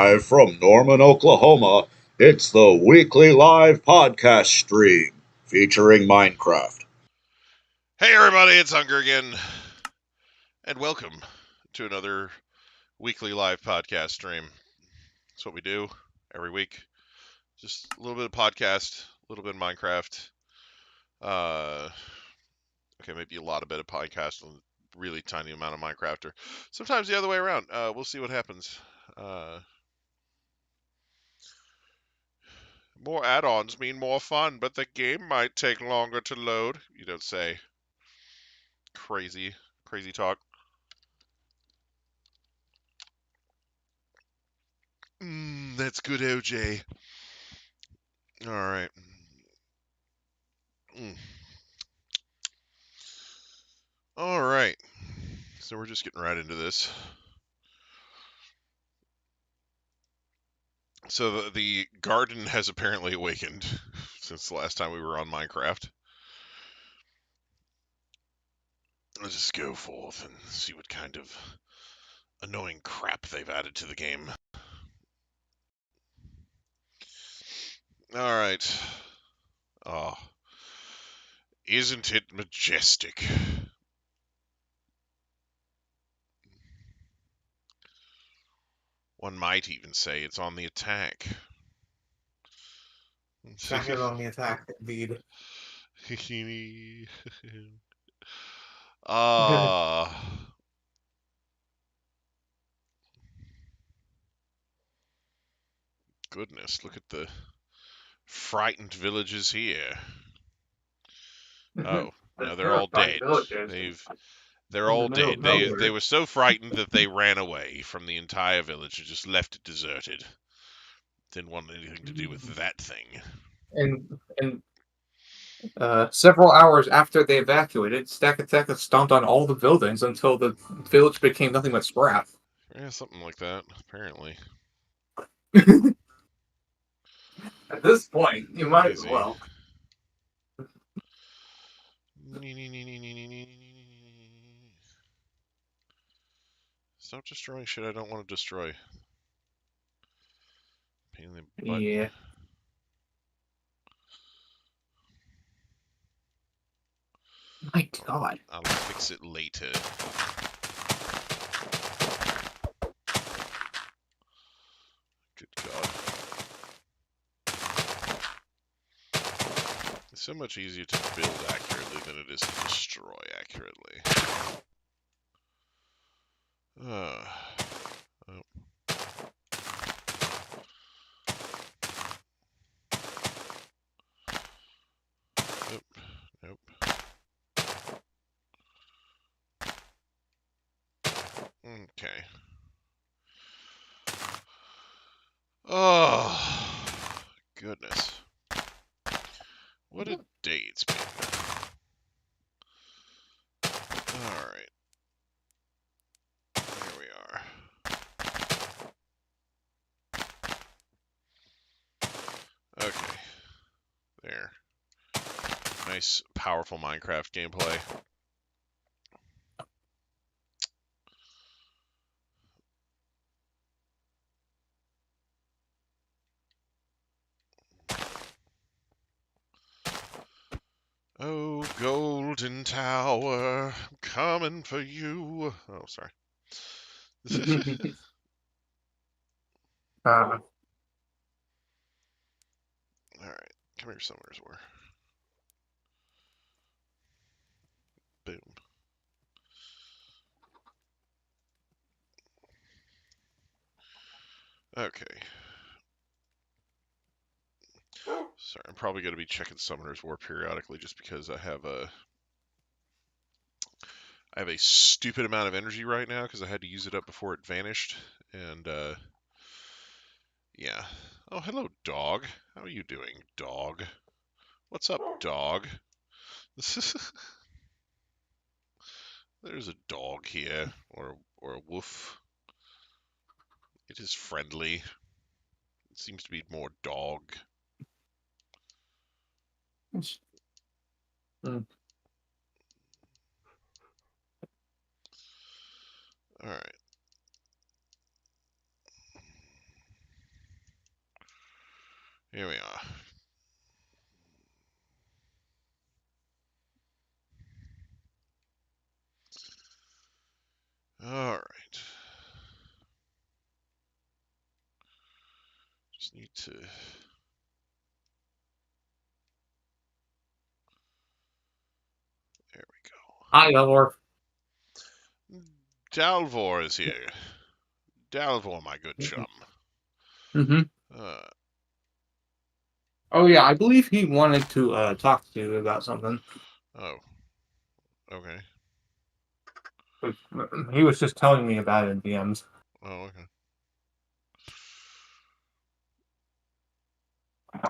Live from Norman, Oklahoma, it's the weekly live podcast stream featuring Minecraft. Hey everybody, it's Hunger again, and welcome to another weekly live podcast stream. That's what we do every week. Just a little bit of podcast, a little bit of Minecraft. Okay, maybe a lot of bit of podcast, and a really tiny amount of Minecraft, or sometimes the other way around. We'll see what happens. More add-ons mean more fun, but the game might take longer to load. You don't say. Crazy talk. That's good, OJ. All right. All right. So we're just getting right into this. So the garden has apparently awakened since the last time we were on Minecraft. Let's just go forth and see what kind of annoying crap they've added to the game. All right. Oh, isn't it majestic? One might even say it's on the attack. Second on the attack, indeed. Goodness, look at the frightened villagers here. Oh, no, they're all dead. They're all dead. They were so frightened that they ran away from the entire village and just left it deserted. Didn't want anything to do with that thing. And several hours after they evacuated, Stack Attack stomped on all the buildings until the village became nothing but scrap. Yeah, something like that, apparently. At this point, you might as well. Stop destroying shit I don't want to destroy. Pain in the butt. Yeah. My God. I'll fix it later. Good God. It's so much easier to build accurately than it is to destroy accurately. Oh. Nope. Okay. Oh, goodness. What a day it's been. Alright. Here we are. Okay. There. Nice, powerful Minecraft gameplay. Oh, Golden Tower, I'm coming for you. Oh, sorry. Alright, come here somewhere. Boom. Okay. Sorry, I'm probably going to be checking Summoner's War periodically just because I have a stupid amount of energy right now because I had to use it up before it vanished. And, yeah. Oh, hello, dog. How are you doing, dog? What's up, dog? There's a dog here, or a wolf. It is friendly. It seems to be more dog. Alright. Here we are. All right. Just need to. There we go. Hi, Elor. Dalvor is here. Dalvor, my good chum. Mm-hmm. Uh, Oh, yeah, I believe he wanted to talk to you about something. oh. Okay. He was just telling me about it in DMs. Oh, okay.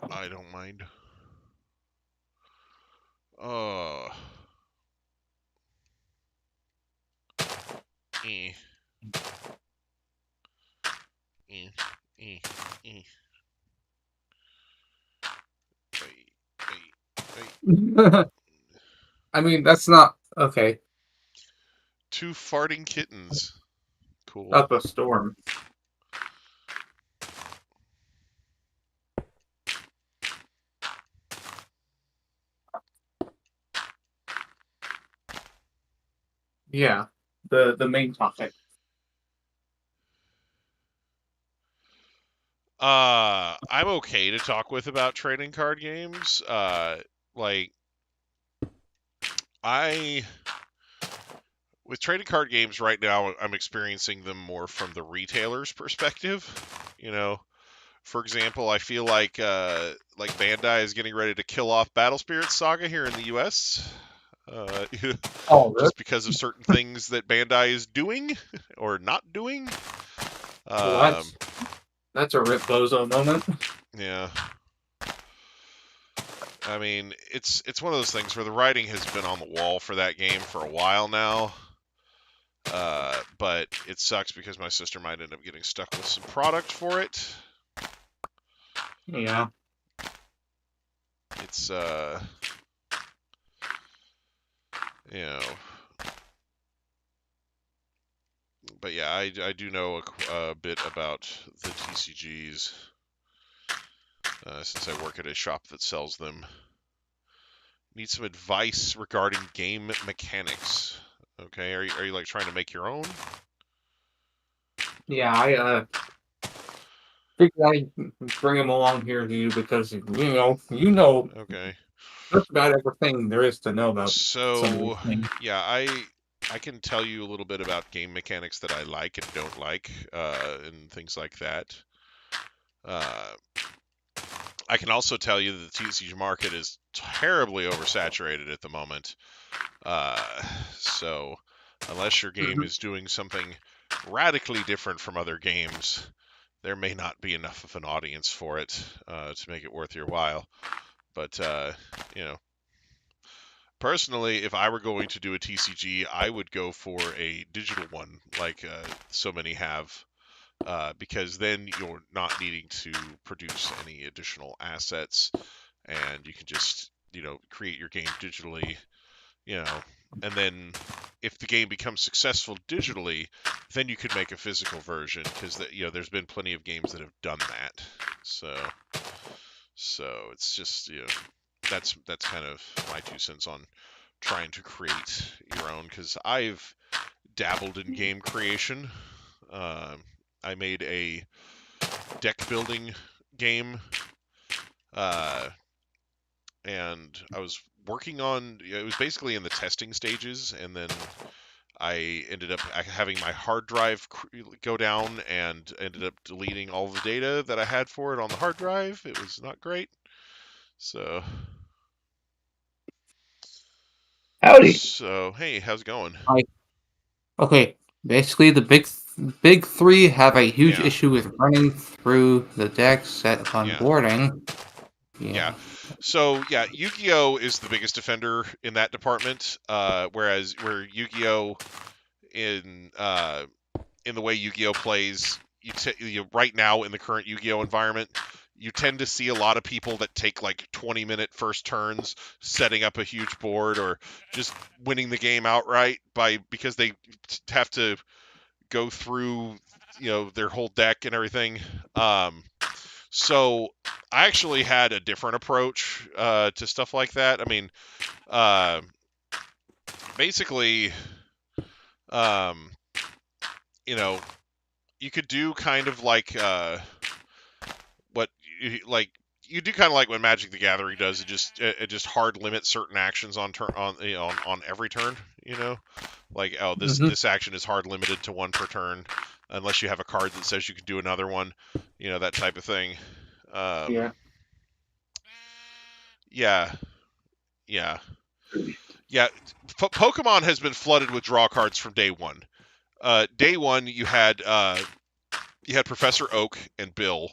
I don't mind. Eh. Eh. Eh. Eh. Wait. I mean, that's not okay. 2 farting kittens. Cool. Up a storm. Yeah, the main topic. I'm okay to talk with about trading card games. Like, with trading card games right now, I'm experiencing them more from the retailer's perspective. You know, for example, I feel like Bandai is getting ready to kill off Battle Spirit Saga here in the U.S. Oh, really? Just because of certain things that Bandai is doing or not doing. Well, that's a Rip Bozo moment. Yeah. I mean, it's one of those things where the writing has been on the wall for that game for a while now. But it sucks because my sister might end up getting stuck with some product for it. Yeah. It's you know, but yeah, I do know a bit about the TCGs since I work at a shop that sells them. Need some advice regarding game mechanics. Okay, are you like trying to make your own? Yeah, I figured I'd bring him along here to you because you know Okay. just about everything there is to know about some of these So, things. yeah, I can tell you a little bit about game mechanics that I like and don't like, and things like that. I can also tell you that the TCG market is terribly oversaturated at the moment. So, unless your game is doing something radically different from other games, there may not be enough of an audience for it to make it worth your while. But you know, personally, if I were going to do a TCG, I would go for a digital one, like so many have, because then you're not needing to produce any additional assets, and you can just, create your game digitally, you know, and then if the game becomes successful digitally, then you could make a physical version, because there's been plenty of games that have done that. So it's just, that's kind of my 2 cents on trying to create your own, because I've dabbled in game creation. I made a deck building game, and I was working on it was basically in the testing stages, and then I ended up having my hard drive go down and ended up deleting all the data that I had for it on the hard drive. It was not great. So Howdy. hey, how's it going? Okay, basically the big three have a huge Yeah. issue with running through the deck set upon Yeah. boarding. Yeah. So yeah, Yu-Gi-Oh is the biggest offender in that department. Where Yu-Gi-Oh in the way Yu-Gi-Oh plays, right now in the current Yu-Gi-Oh environment, you tend to see a lot of people that take like 20-minute first turns setting up a huge board or just winning the game outright because they have to go through their whole deck and everything. So I actually had a different approach to stuff like that. I mean, uh, basically, um, you know, you could do kind of like what like you do kind of like what Magic the Gathering does. It just hard limits certain actions on turn on every turn. Like this action is hard limited to one per turn, unless you have a card that says you can do another one. That type of thing. Yeah. Yeah, yeah, yeah. Pokemon has been flooded with draw cards from day one. Day one, you had Professor Oak and Bill,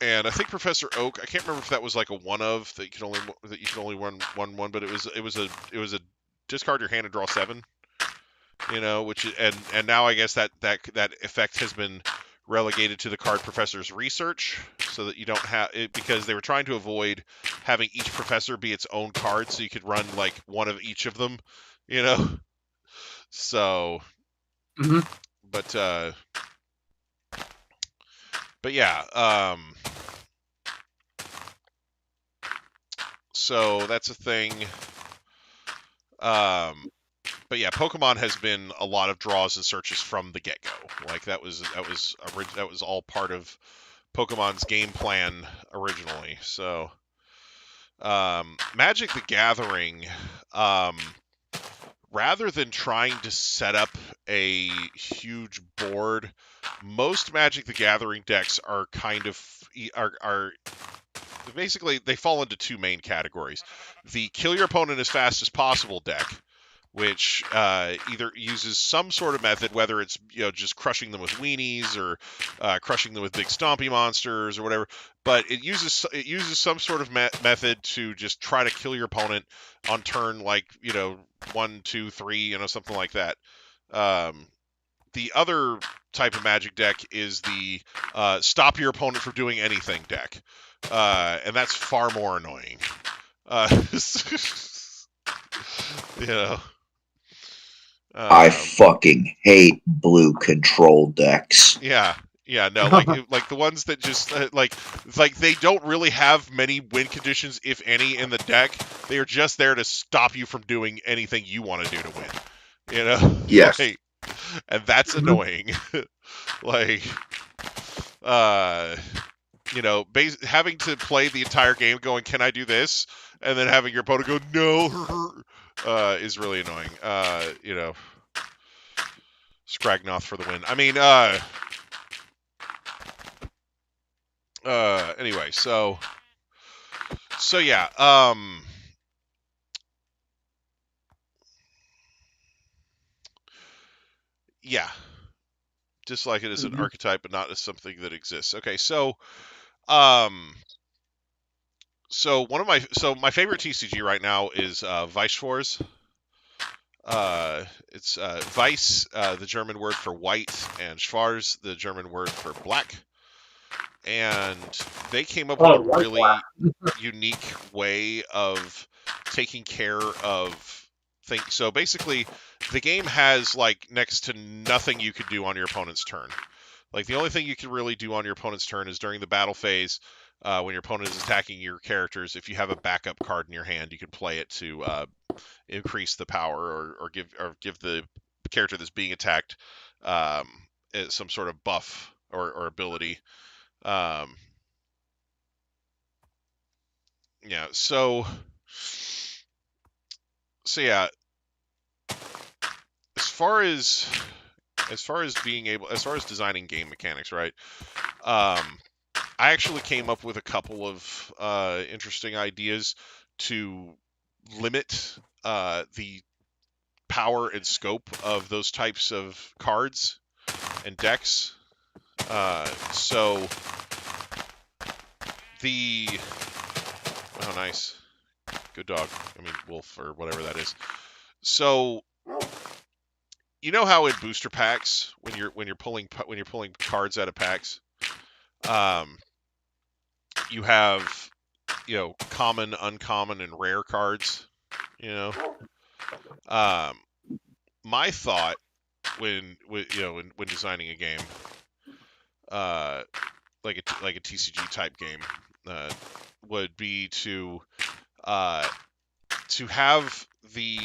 and I think Professor Oak. I can't remember if that was like a one of that you can only run one, but it was a discard your hand and draw 7. Which and now I guess that effect has been relegated to the card professor's research, so that you don't have it, because they were trying to avoid having each professor be its own card, so you could run like one of each of them. So, Mm-hmm. but yeah, so that's a thing. But yeah, Pokemon has been a lot of draws and searches from the get-go. Like that was all part of Pokemon's game plan originally. So, Magic the Gathering, rather than trying to set up a huge board, most Magic the Gathering decks are kind of are basically, they fall into two main categories: the kill your opponent as fast as possible deck, which either uses some sort of method, whether it's just crushing them with weenies or crushing them with big stompy monsters or whatever, but it uses some sort of method to just try to kill your opponent on turn, like 1, 2, 3, something like that. The other type of Magic deck is the stop your opponent from doing anything deck, and that's far more annoying. you know. I fucking hate blue control decks. Yeah, no, like the ones that just like they don't really have many win conditions, if any, in the deck. They are just there to stop you from doing anything you want to do to win. Yes. And that's annoying. Like, having to play the entire game going, "Can I do this?" and then having your opponent go, "No," is really annoying. Scragnoth for the win. I mean, anyway, so yeah, yeah, just like it is an archetype, but not as something that exists. Okay, so my favorite TCG right now is Vice Wars. It's Weiss, the German word for white, and Schwarz, the German word for black. And they came up with a really unique way of taking care of things. So basically, the game has like next to nothing you could do on your opponent's turn. Like the only thing you can really do on your opponent's turn is during the battle phase, when your opponent is attacking your characters. If you have a backup card in your hand, you can play it to increase the power or give the character that's being attacked some sort of buff or ability. Yeah, so yeah, as far as designing game mechanics, right? I actually came up with a couple of interesting ideas to limit the power and scope of those types of cards and decks. So oh, nice, good dog. I mean, wolf or whatever that is. So you know how in booster packs, when you're pulling cards out of packs, you have common, uncommon, and rare cards. My thought when designing a game like a TCG type game, would be to have the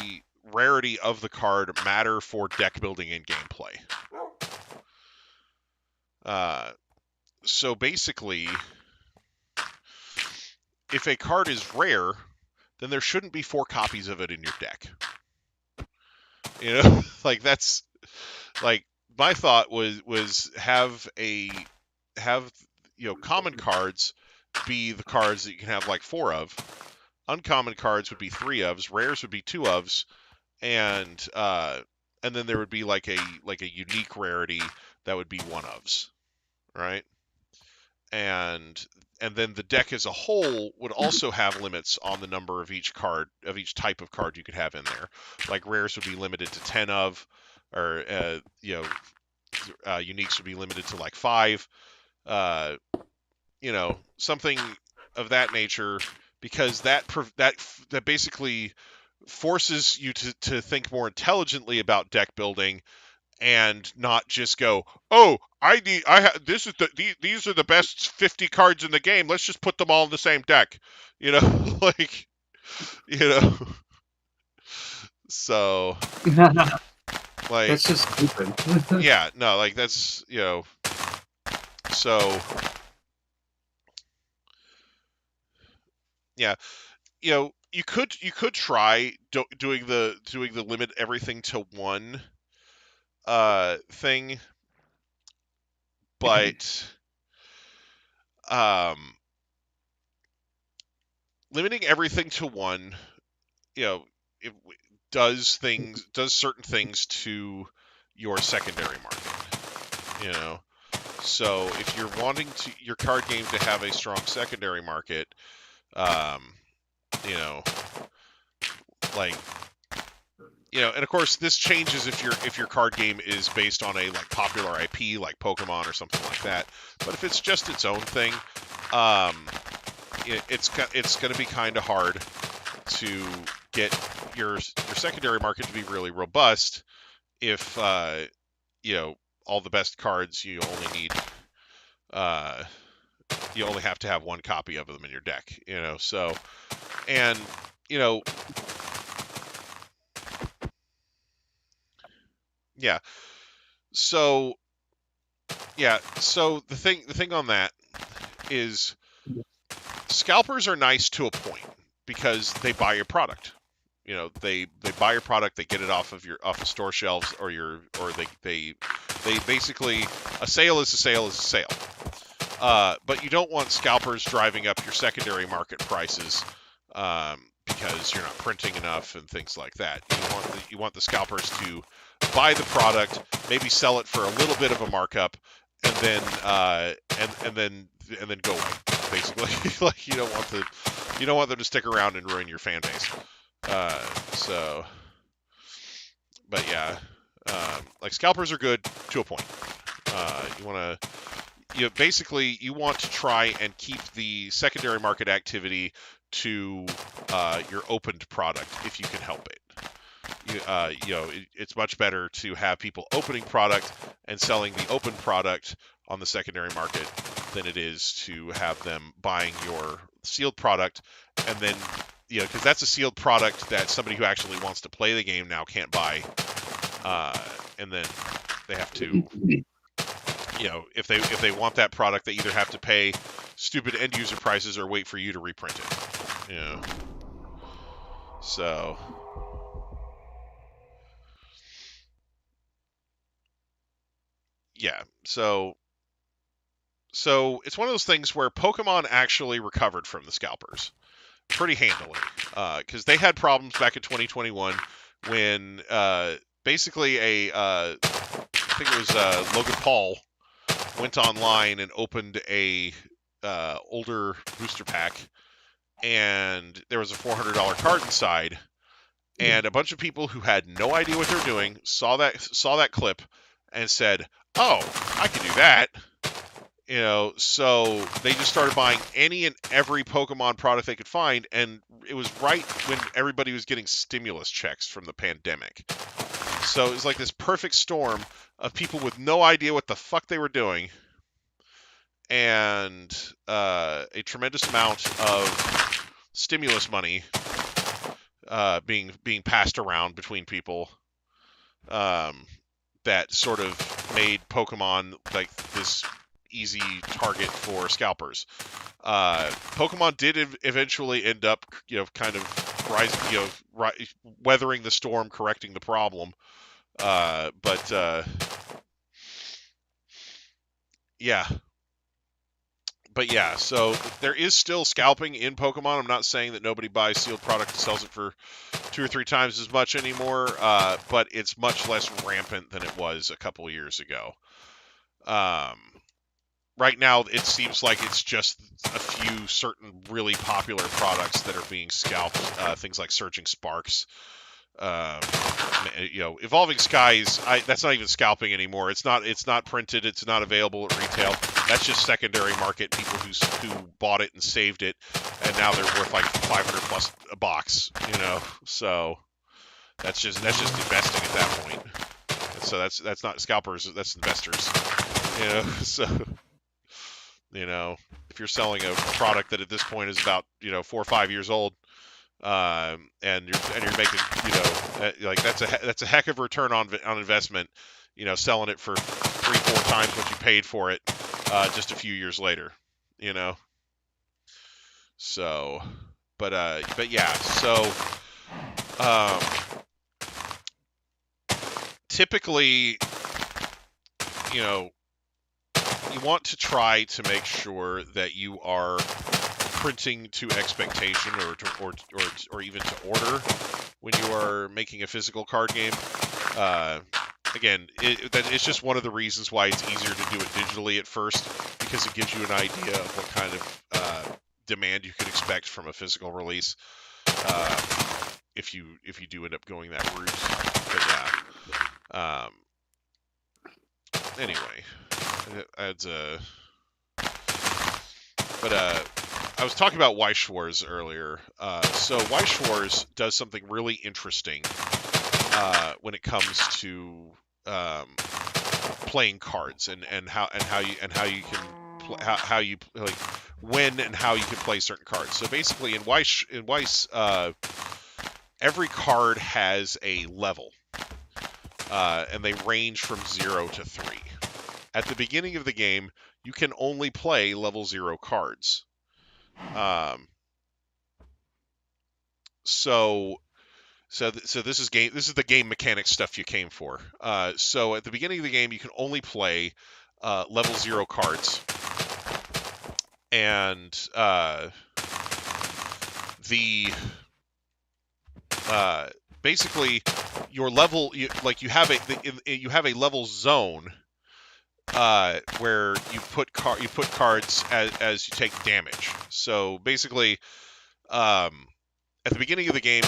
rarity of the card matter for deck building and gameplay. So basically, if a card is rare, then there shouldn't be 4 copies of it in your deck. You know, like that's like my thought was have common cards be the cards that you can have like 4 of. Uncommon cards would be 3 ofs, rares would be 2 ofs, and then there would be like a unique rarity that would be 1 ofs, right? And then the deck as a whole would also have limits on the number of each card, of each type of card you could have in there. Like rares would be limited to 10 of, or uniques would be limited to like 5. Something of that nature, because that basically forces you to think more intelligently about deck building and not just go, oh, these are the best 50 cards in the game. Let's just put them all in the same deck. Like, so like That's just stupid. yeah, no, like that's, so yeah, you could try doing the limit everything to 1 thing, but limiting everything to 1, it does certain things to your secondary market. So if you're wanting your card game to have a strong secondary market, and of course this changes if your card game is based on a like popular IP like Pokemon or something like that. But if it's just its own thing, it's going to be kind of hard to get your secondary market to be really robust if all the best cards you only have to have 1 copy of them in your deck. So and yeah. So the thing on that is scalpers are nice to a point because they buy your product. They buy your product, they get it off of store shelves, or they basically, a sale is a sale is a sale. But you don't want scalpers driving up your secondary market prices because you're not printing enough and things like that. You want the scalpers to buy the product, maybe sell it for a little bit of a markup, and then and then go away. Basically, like you don't want them to stick around and ruin your fan base. But yeah, like scalpers are good to a point. You want to try and keep the secondary market activity to your opened product if you can help it. It's much better to have people opening product and selling the open product on the secondary market than it is to have them buying your sealed product, and then because that's a sealed product that somebody who actually wants to play the game now can't buy, and then they have to, if they want that product, they either have to pay stupid end user prices or wait for you to reprint it. So yeah, so it's one of those things where Pokemon actually recovered from the scalpers pretty handily, because they had problems back in 2021 when basically I think it was Logan Paul went online and opened a older booster pack, and there was a $400 card inside, and a bunch of people who had no idea what they were doing saw that clip and said, "Oh, I can do that." So they just started buying any and every Pokemon product they could find, and it was right when everybody was getting stimulus checks from the pandemic. So it was like this perfect storm of people with no idea what the fuck they were doing, and a tremendous amount of stimulus money being passed around between people, that sort of made Pokemon like this easy target for scalpers. Pokemon did eventually end up, kind of rising, weathering the storm, correcting the problem. But yeah. But yeah, so there is still scalping in Pokemon. I'm not saying that nobody buys sealed product and sells it for 2 or 3 times as much anymore, but it's much less rampant than it was a couple of years ago. Right now, it seems like it's just a few certain really popular products that are being scalped. Things like Surging Sparks. Evolving Skies, that's not even scalping anymore. It's not printed. It's not available at retail. That's just secondary market people who bought it and saved it, and now they're worth like 500 plus a box. So that's just investing at that point. And so that's not scalpers. That's investors. So if you're selling a product that at this point is about 4 or 5 years old, and you're making like that's a heck of a return on investment, selling it for 3-4 times what you paid for it just a few years later, so but yeah, so typically you want to try to make sure that you are printing to expectation or even to order when you are making a physical card game. Again, it's just one of the reasons why it's easier to do it digitally at first, because it gives you an idea of what kind of demand you could expect from a physical release, if you do end up going that route. But yeah. Anyway, I was talking about Weiss Schwarz earlier. So Weiss Schwarz does something really interesting when it comes to playing cards and how you can how you like when and how you can play certain cards. So basically, in Weiss, every card has a level, and they range from 0 to 3. At the beginning of the game, you can only play level 0 cards. So this is the game mechanics stuff you came for. So at the beginning of the game, you can only play level 0 cards, and basically your level, you have a level zone where you put cards as you take damage. So basically, at the beginning of the game,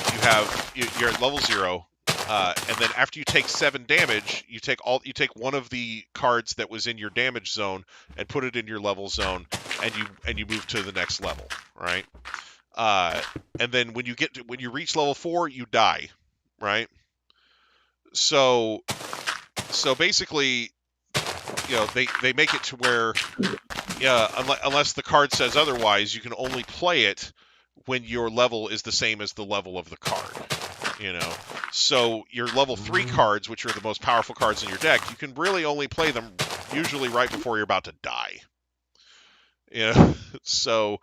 you're at level 0, and then after you take 7 damage, you take one of the cards that was in your damage zone and put it in your level zone, and you move to the next level, right? And then when you reach level 4, you die, right? So basically, they make it to where, unless the card says otherwise, you can only play it when your level is the same as the level of the card. So your level 3 cards, which are the most powerful cards in your deck, you can really only play them usually right before you're about to die. So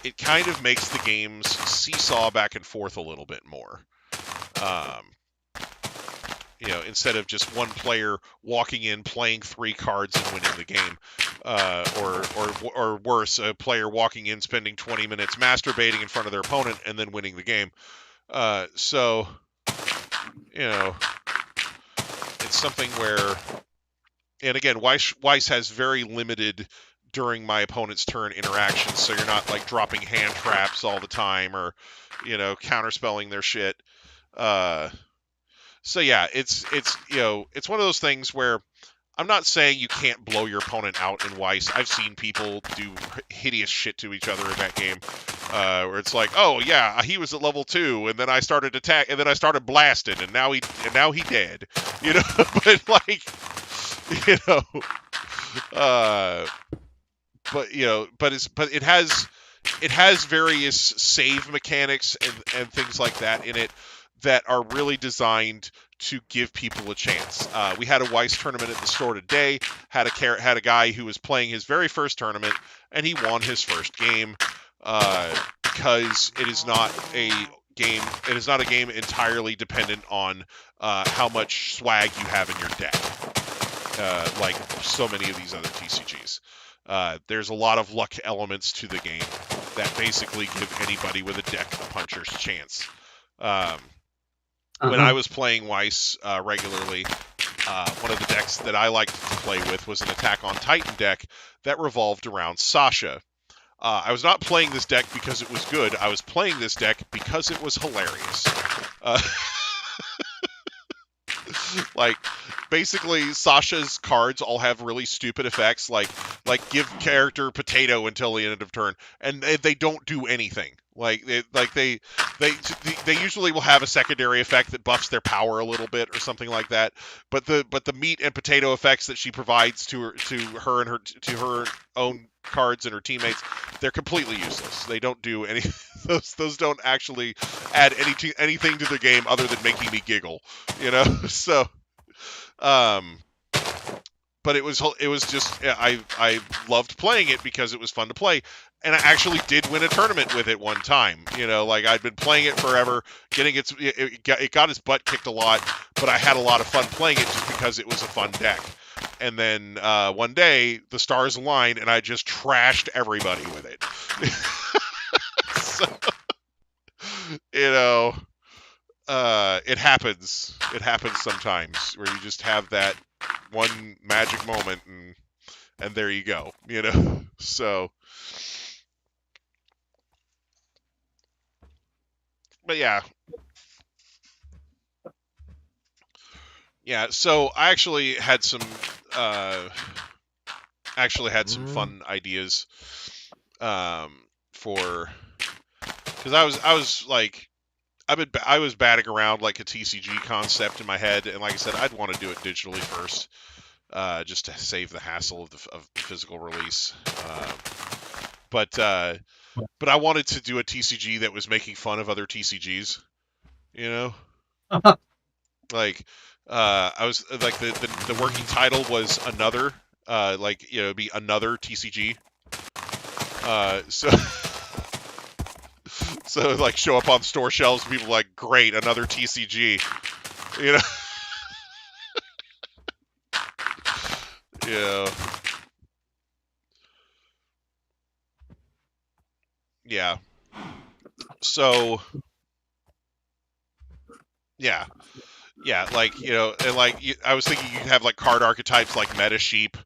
it kind of makes the games seesaw back and forth a little bit more. Instead of just one player walking in, playing 3 cards and winning the game, or worse, a player walking in, spending 20 minutes masturbating in front of their opponent and then winning the game. So it's something where, and again, Weiss has very limited during my opponent's turn interactions, so you're not like dropping hand traps all the time or counterspelling their shit. So yeah, it's one of those things where I'm not saying you can't blow your opponent out in Weiss. I've seen people do hideous shit to each other in that game, where it's like, oh yeah, he was at level 2, and then I started and then I started blasting, and now he dead, but like, but it has various save mechanics and things like that in it that are really designed to give people a chance. We had a Weiss tournament at the store today. Had a guy who was playing his very first tournament, and he won his first game because it is not a game. It is not a game entirely dependent on how much swag you have in your deck, like so many of these other TCGs. There's a lot of luck elements to the game that basically give anybody with a deck a puncher's chance. When I was playing Weiss regularly, one of the decks that I liked to play with was an Attack on Titan deck that revolved around Sasha. I was not playing this deck because it was good. I was playing this deck because it was hilarious. Like, basically, Sasha's cards all have really stupid effects, like give character potato until the end of turn, and they don't do anything. They usually will have a secondary effect that buffs their power a little bit or something like that. But the meat and potato effects that she provides to her own cards and her teammates, they're completely useless. They don't do any those don't actually add anything to the game other than making me giggle, So but it was just, I loved playing it because it was fun to play, and I actually did win a tournament with it one time. I'd been playing it forever, it got its butt kicked a lot, but I had a lot of fun playing it just because it was a fun deck. And then one day the stars aligned, and I just trashed everybody with it. So, it happens. It happens sometimes where you just have that one magic moment, and there you go. So, but yeah. So I actually had some fun ideas for, because I was like, I was batting around like a TCG concept in my head, and like I said, I'd want to do it digitally first, just to save the hassle of the physical release. But I wanted to do a TCG that was making fun of other TCGs, Like, I was like, the working title was another, it'd be another TCG. So like, show up on store shelves, people like, great, another TCG, Yeah. So, yeah, and I was thinking you could have like card archetypes like Meta Sheep,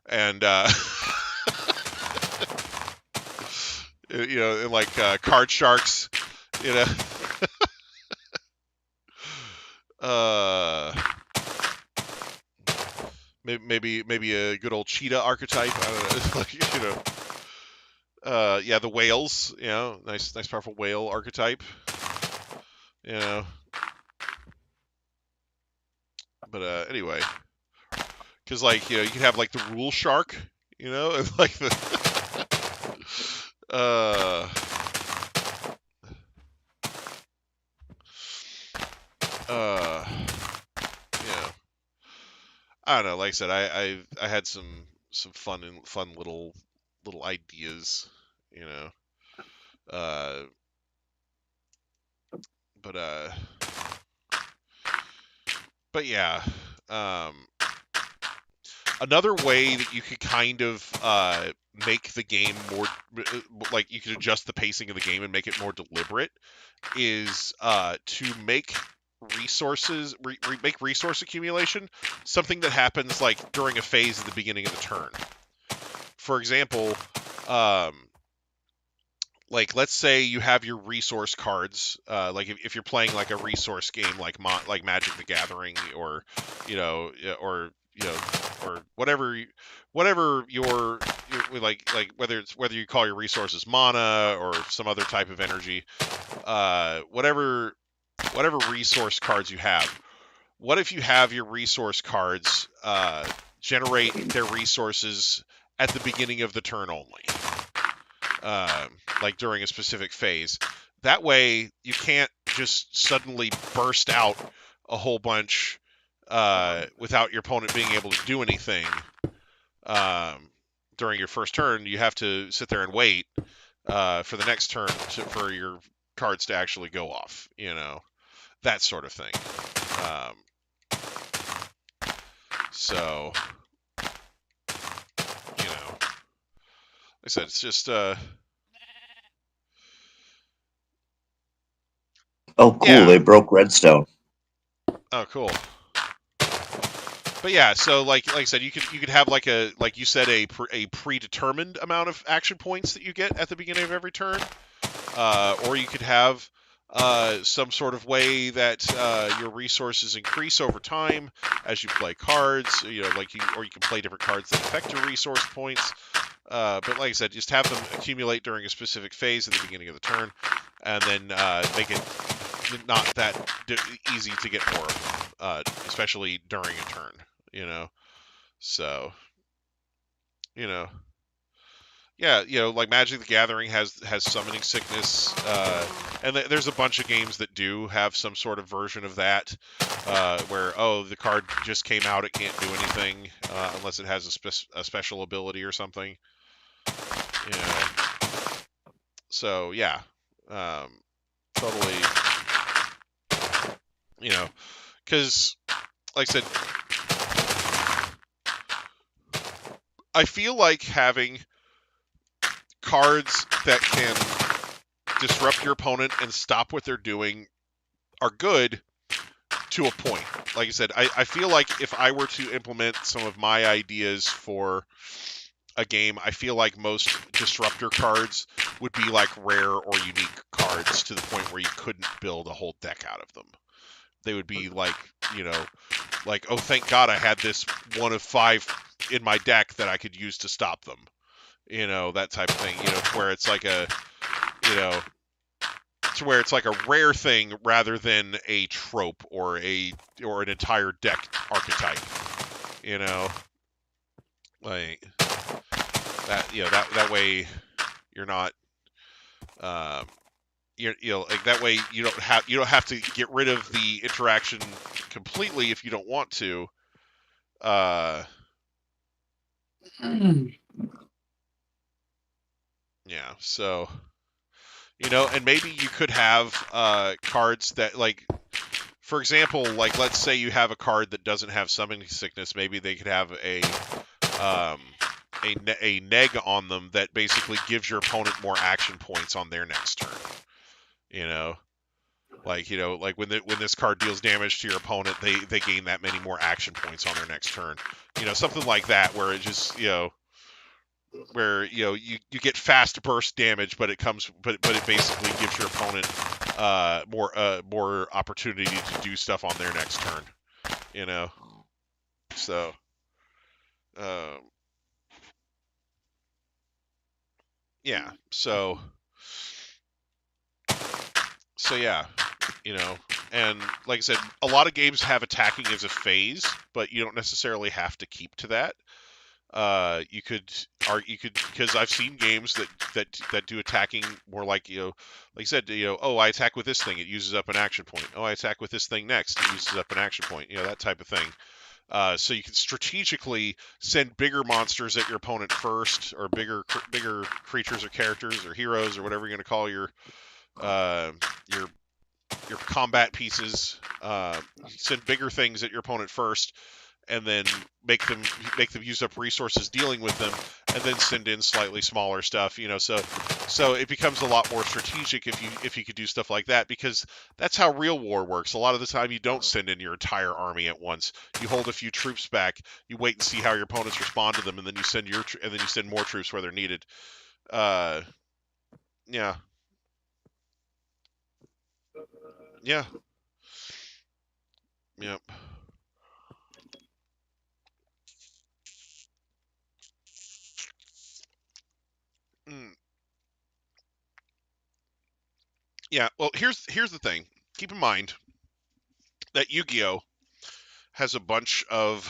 and and like card sharks, maybe a good old cheetah archetype. I don't know, yeah, the whales, nice powerful whale archetype, But anyway, because you can have like the rule shark, and like the I don't know. Like I said, I had some fun little ideas, but but yeah. Another way that you could kind of make the game more, like, you could adjust the pacing of the game and make it more deliberate, is to make make resource accumulation something that happens like during a phase at the beginning of the turn. For example, like, let's say you have your resource cards, like if you're playing like a resource game like Magic the Gathering, or or whatever your like whether you call your resources mana or some other type of energy, whatever resource cards you have. What if you have your resource cards generate their resources at the beginning of the turn only, like during a specific phase. That way, you can't just suddenly burst out a whole bunch without your opponent being able to do anything during your first turn. You have to sit there and wait for the next turn for your cards to actually go off. That sort of thing. So, like I said, it's just Oh, cool! Yeah. They broke Redstone. Oh, cool. But yeah, so like I said, you could have like you said a predetermined amount of action points that you get at the beginning of every turn, or you could have some sort of way that your resources increase over time as you play cards. Or you can play different cards that affect your resource points. But like I said, just have them accumulate during a specific phase at the beginning of the turn, and then make it not that easy to get more of them, especially during a turn. So, yeah, like Magic the Gathering has summoning sickness, and there's a bunch of games that do have some sort of version of that, where the card just came out, it can't do anything unless it has a special ability or something. So yeah, totally. Because like I said, I feel like having cards that can disrupt your opponent and stop what they're doing are good to a point. Like I said, I feel like if I were to implement some of my ideas for a game, I feel like most disruptor cards would be like rare or unique cards to the point where you couldn't build a whole deck out of them. They would be like, oh, thank God I had this one of 5 in my deck that I could use to stop them. That type of thing, to where it's like a rare thing rather than a trope or an entire deck archetype. Like that. That way you're not like that way you don't have to get rid of the interaction completely if you don't want to. Yeah, so and maybe you could have cards that, like, for example, like let's say you have a card that doesn't have summoning sickness. Maybe they could have a neg on them that basically gives your opponent more action points on their next turn. Like when this card deals damage to your opponent, they gain that many more action points on their next turn. Something like that, where it just where you get fast burst damage, but it basically gives your opponent more opportunity to do stuff on their next turn. So yeah, so yeah, and like I said, a lot of games have attacking as a phase, but you don't necessarily have to keep to that. You could, because I've seen games that do attacking more like, like you said, I attack with this thing, it uses up an action point. Oh, I attack with this thing next, it uses up an action point. That type of thing. So you can strategically send bigger monsters at your opponent first, or bigger creatures or characters or heroes or whatever you're going to call your combat pieces. You send bigger things at your opponent first, and then make them use up resources dealing with them, and then send in slightly smaller stuff. So it becomes a lot more strategic if you could do stuff like that, because that's how real war works. A lot of the time, you don't send in your entire army at once. You hold a few troops back. You wait and see how your opponents respond to them, and then you send more troops where they're needed. Yeah. Yeah. Yep. Mm. Yeah. Well, here's the thing. Keep in mind that Yu-Gi-Oh has a bunch of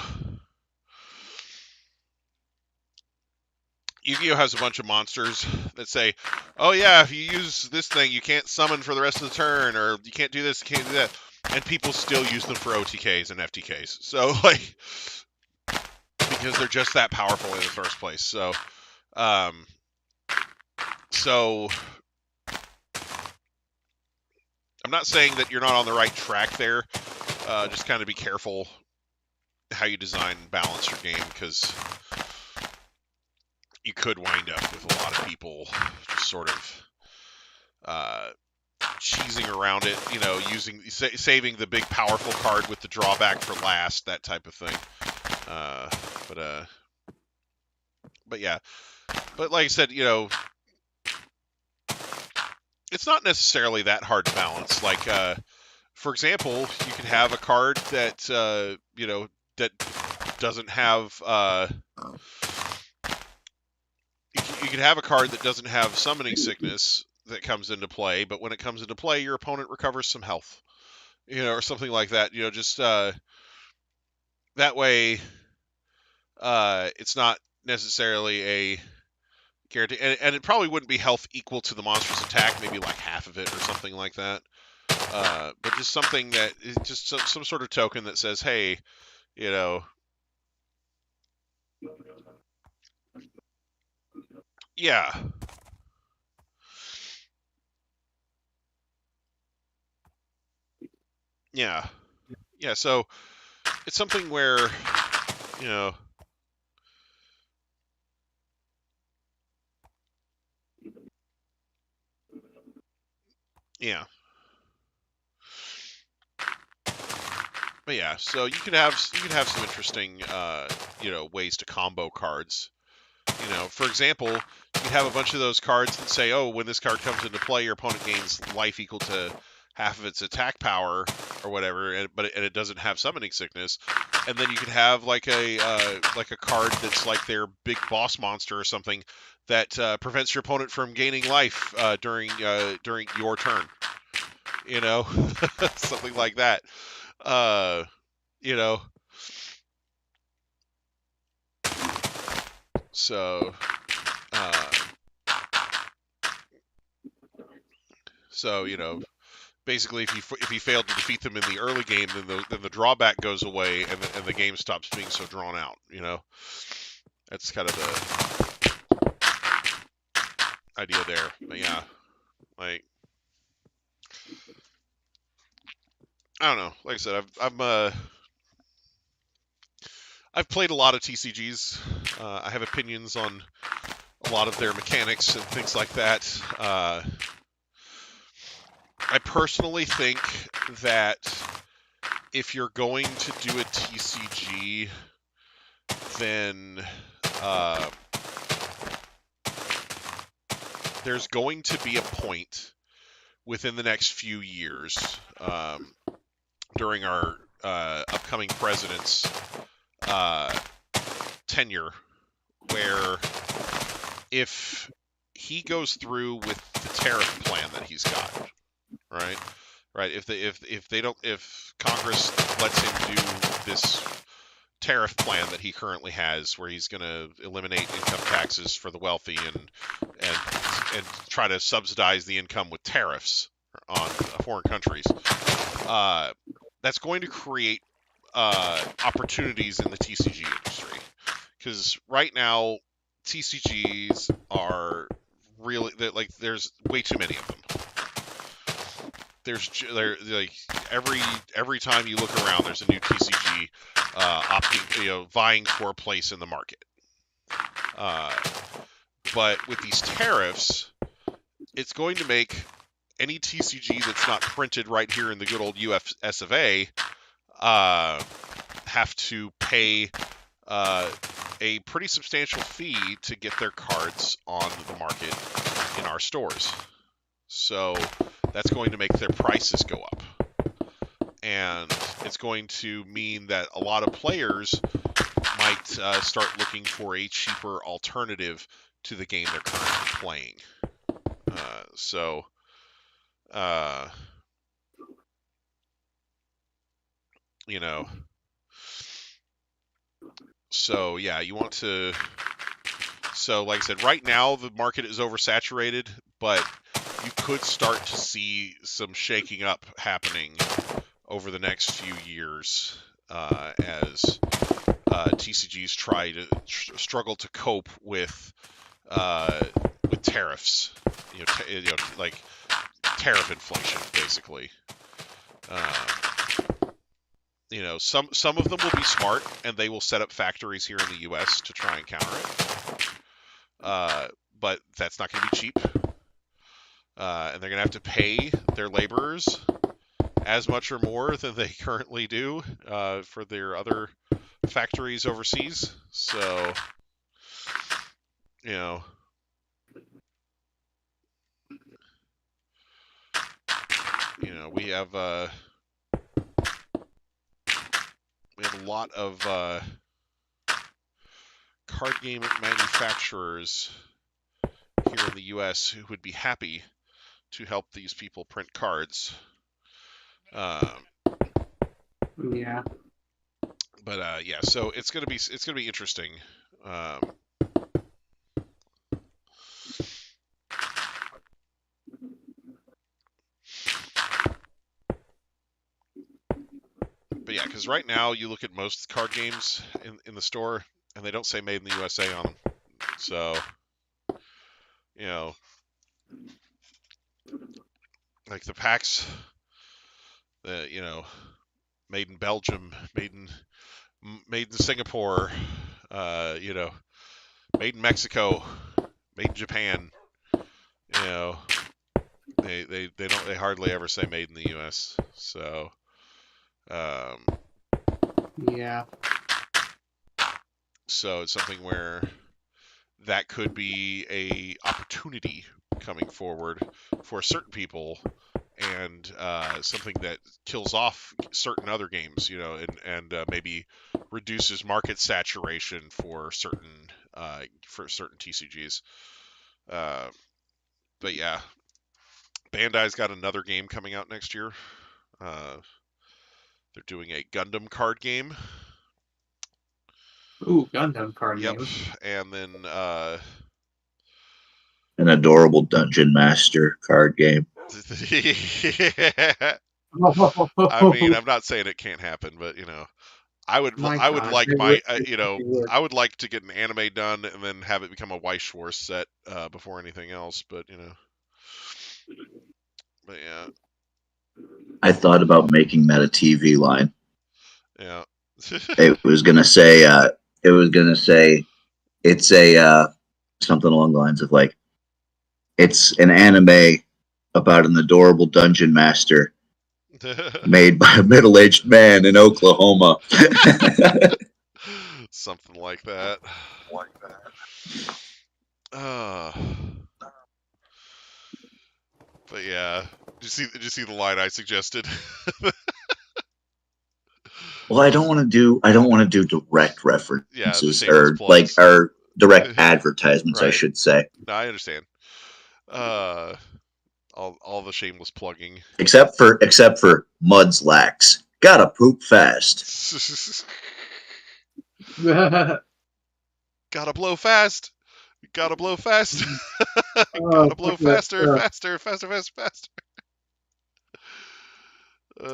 Yu-Gi-Oh has a bunch of monsters that say, "Oh yeah, if you use this thing, you can't summon for the rest of the turn, or you can't do this, you can't do that," and people still use them for OTKs and FTKs. So like, because they're just that powerful in the first place. So, um, so I'm not saying that you're not on the right track there. Just kind of be careful how you design and balance your game, because you could wind up with a lot of people just sort of cheesing around it, using saving the big powerful card with the drawback for last, that type of thing. But yeah, but like I said, it's not necessarily that hard to balance. Like, for example, you could have a card that that doesn't have you could have a card that doesn't have summoning sickness that comes into play, but when it comes into play, your opponent recovers some health, or something like that. Just that way, it's not necessarily a guarantee, and it probably wouldn't be health equal to the monster's attack, maybe like half of it or something like that. But just something that is just some sort of token that says, hey, yeah, yeah, yeah. So it's something where, you know, yeah. But yeah, so you could have some interesting ways to combo cards. For example, you could have a bunch of those cards that say, oh, when this card comes into play, your opponent gains life equal to half of its attack power or whatever, and it doesn't have summoning sickness. And then you could have like a card that's like their big boss monster or something that prevents your opponent from gaining life during your turn. Something like that. Uh, you know, so uh, basically, if you failed to defeat them in the early game, then the drawback goes away, and the game stops being so drawn out. That's kind of the idea there. But yeah, like, I don't know. Like I said, I've played a lot of TCGs. I have opinions on a lot of their mechanics and things like that. I personally think that if you're going to do a TCG, then there's going to be a point within the next few years during our upcoming president's tenure where if he goes through with the tariff plan that he's got, right, if Congress lets him do this tariff plan that he currently has, where he's going to eliminate income taxes for the wealthy and try to subsidize the income with tariffs on foreign countries, that's going to create opportunities in the TCG industry, because right now TCGs are really there's way too many of them. There like every time you look around, there's a new TCG vying for a place in the market. But with these tariffs, it's going to make any TCG that's not printed right here in the good old US of A have to pay a pretty substantial fee to get their cards on the market in our stores. So that's going to make their prices go up. And it's going to mean that a lot of players might start looking for a cheaper alternative to the game they're currently playing. So yeah, you want to So, like I said, right now the market is oversaturated, but you could start to see some shaking up happening over the next few years as TCGs try to struggle to cope with tariffs, like tariff inflation, basically. Some of them will be smart and they will set up factories here in the U.S. to try and counter it. But that's not going to be cheap, and they're going to have to pay their laborers as much or more than they currently do for their other factories overseas. So, we have a lot of card game manufacturers here in the U.S. who would be happy to help these people print cards. Yeah. But so it's gonna be interesting. But yeah, because right now you look at most card games in the store and they don't say "Made in the USA" on them. So, like the packs, made in Belgium, made in Singapore, made in Mexico, made in Japan. They hardly ever say "Made in the U.S." So, yeah. So it's something where that could be a opportunity coming forward for certain people, and something that kills off certain other games, and maybe reduces market saturation for certain TCGs. But yeah, Bandai's got another game coming out next year. They're doing a Gundam card game. Ooh, Gundam card Yep, game. and then an adorable Dungeon Master card game. I mean, I'm not saying it can't happen, but I would like I would like to get an anime done and then have it become a Weiss Schwarz set before anything else. But yeah. I thought about making that a TV line. Yeah. It was gonna say it's a something along the lines of like, it's an anime about an adorable dungeon master made by a middle-aged man in Oklahoma. Something like that. But yeah, did you see the line I suggested? Well, I don't want to do direct references, or like, or direct advertisements, right. I should say. No, I understand. All the shameless plugging. Except for Mud's lax. Gotta poop fast. Gotta blow fast. Gotta blow fast. Gotta blow faster.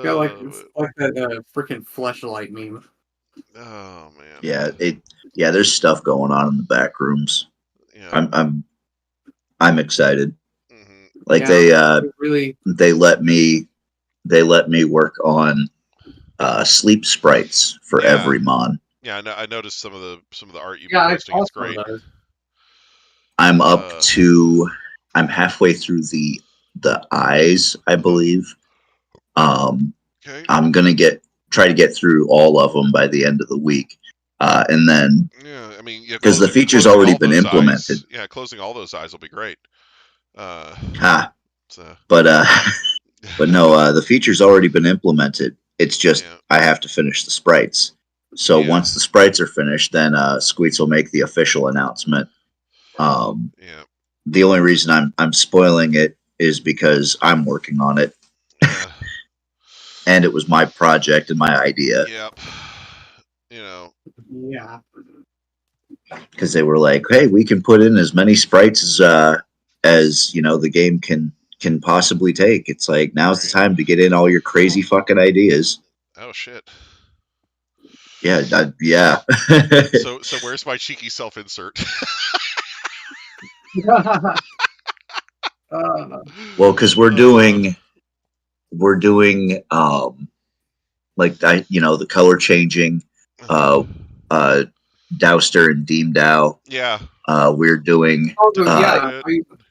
Got like that freaking fleshlight meme. Oh man. Yeah, there's stuff going on in the back rooms. Yeah. I'm excited. Mm-hmm. Like, they let me work on sleep sprites for every mon. Yeah, I noticed some of the art you've been posting. It's great. I'm I'm halfway through the eyes, I believe. Okay. I'm gonna try to get through all of them by the end of the week, and then because the feature's already been implemented. Closing all those eyes will be great. But no, the feature's already been implemented. It's just I have to finish the sprites. So once the sprites are finished, then Squeets will make the official announcement. The only reason I'm spoiling it is because I'm working on it. And it was my project and my idea. Yep. Yeah. because they were like, "Hey, we can put in as many sprites as the game can possibly take." It's like now's the time to get in all your crazy fucking ideas. Oh shit. Yeah, yeah. So where's my cheeky self-insert? Well, because we're doing like the color changing, Douster and Deem Dow. Yeah. We're doing yeah.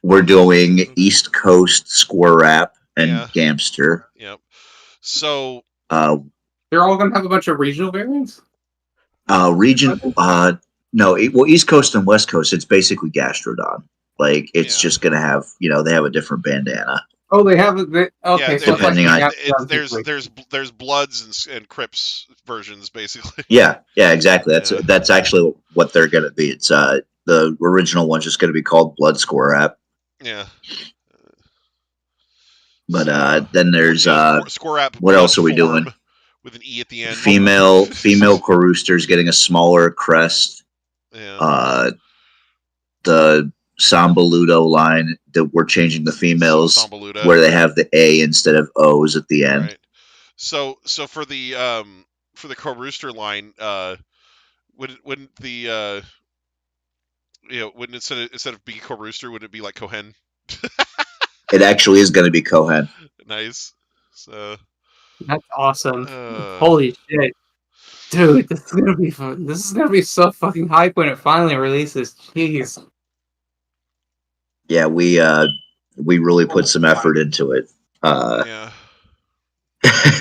we're doing East Coast Square Rap and Gamster. Yep. So they're all gonna have a bunch of regional variants. No, East Coast and West Coast, it's basically Gastrodon. Like it's just gonna have they have a different bandana. Oh, they have it. Okay, so depending on there's Bloods and Crips versions basically. Yeah, exactly. That's actually what they're gonna be. It's the original one's just gonna be called Blood Score Rap. Yeah. But then there's Score Rap. What else are we doing? With an E at the end. Female Corooster's getting a smaller crest. Yeah. The Sambaludo line that we're changing the females where they have the A instead of O's at the end. Right. So for the Corooster line, wouldn't the wouldn't instead of be Corooster, would it be like Cohen? It actually is going to be Cohen. Nice. So that's awesome. Holy shit. Dude, this is gonna be fun. This is gonna be so fucking hype when it finally releases. Jeez. Yeah, we really put some effort into it. Yeah.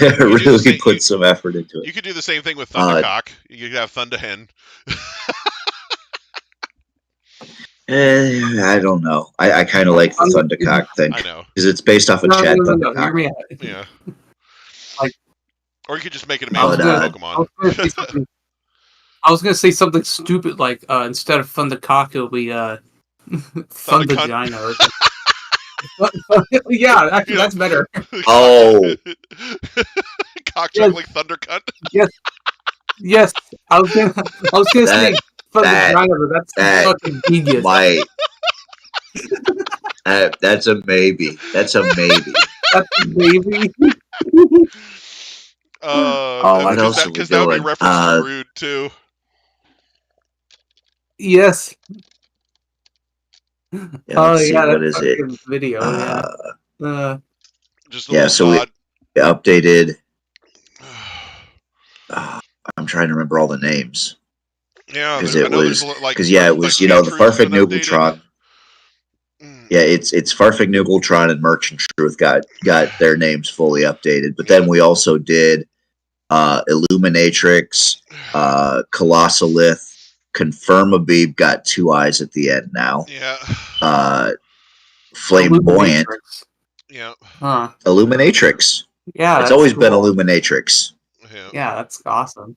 Really put some effort into it. You could do the same thing with Thundercock. You could have Thunderhen. I don't know. I kind of like the Thundercock thing. I know. Because it's based off of Chad Thundercock. Yeah. Like, or you could just make it a Pokemon. I was gonna say something stupid like instead of Thundercock, it'll be Thundergina or something. Yeah, actually, that's better. Oh. Cockchuck like Thundercunt? Yes. I was gonna say Thundergina, but that's fucking genius. That's a maybe. That's a maybe. That's a maybe. What else because that would be reference to Rude too. Yes. Yeah, what is it? Video. Just a so we updated. I'm trying to remember all the names. Yeah, because it was the Farfig Nugeltron. Yeah, it's Farfig Nugeltron and Merchant Truth got their names fully updated. But then we also did Illuminatrix, Colossalith, Confirmabebe got 2 eyes at the end now. Yeah. Flamboyant. Yeah. Illuminatrix. Yeah, it's always been Illuminatrix. Yeah, that's awesome.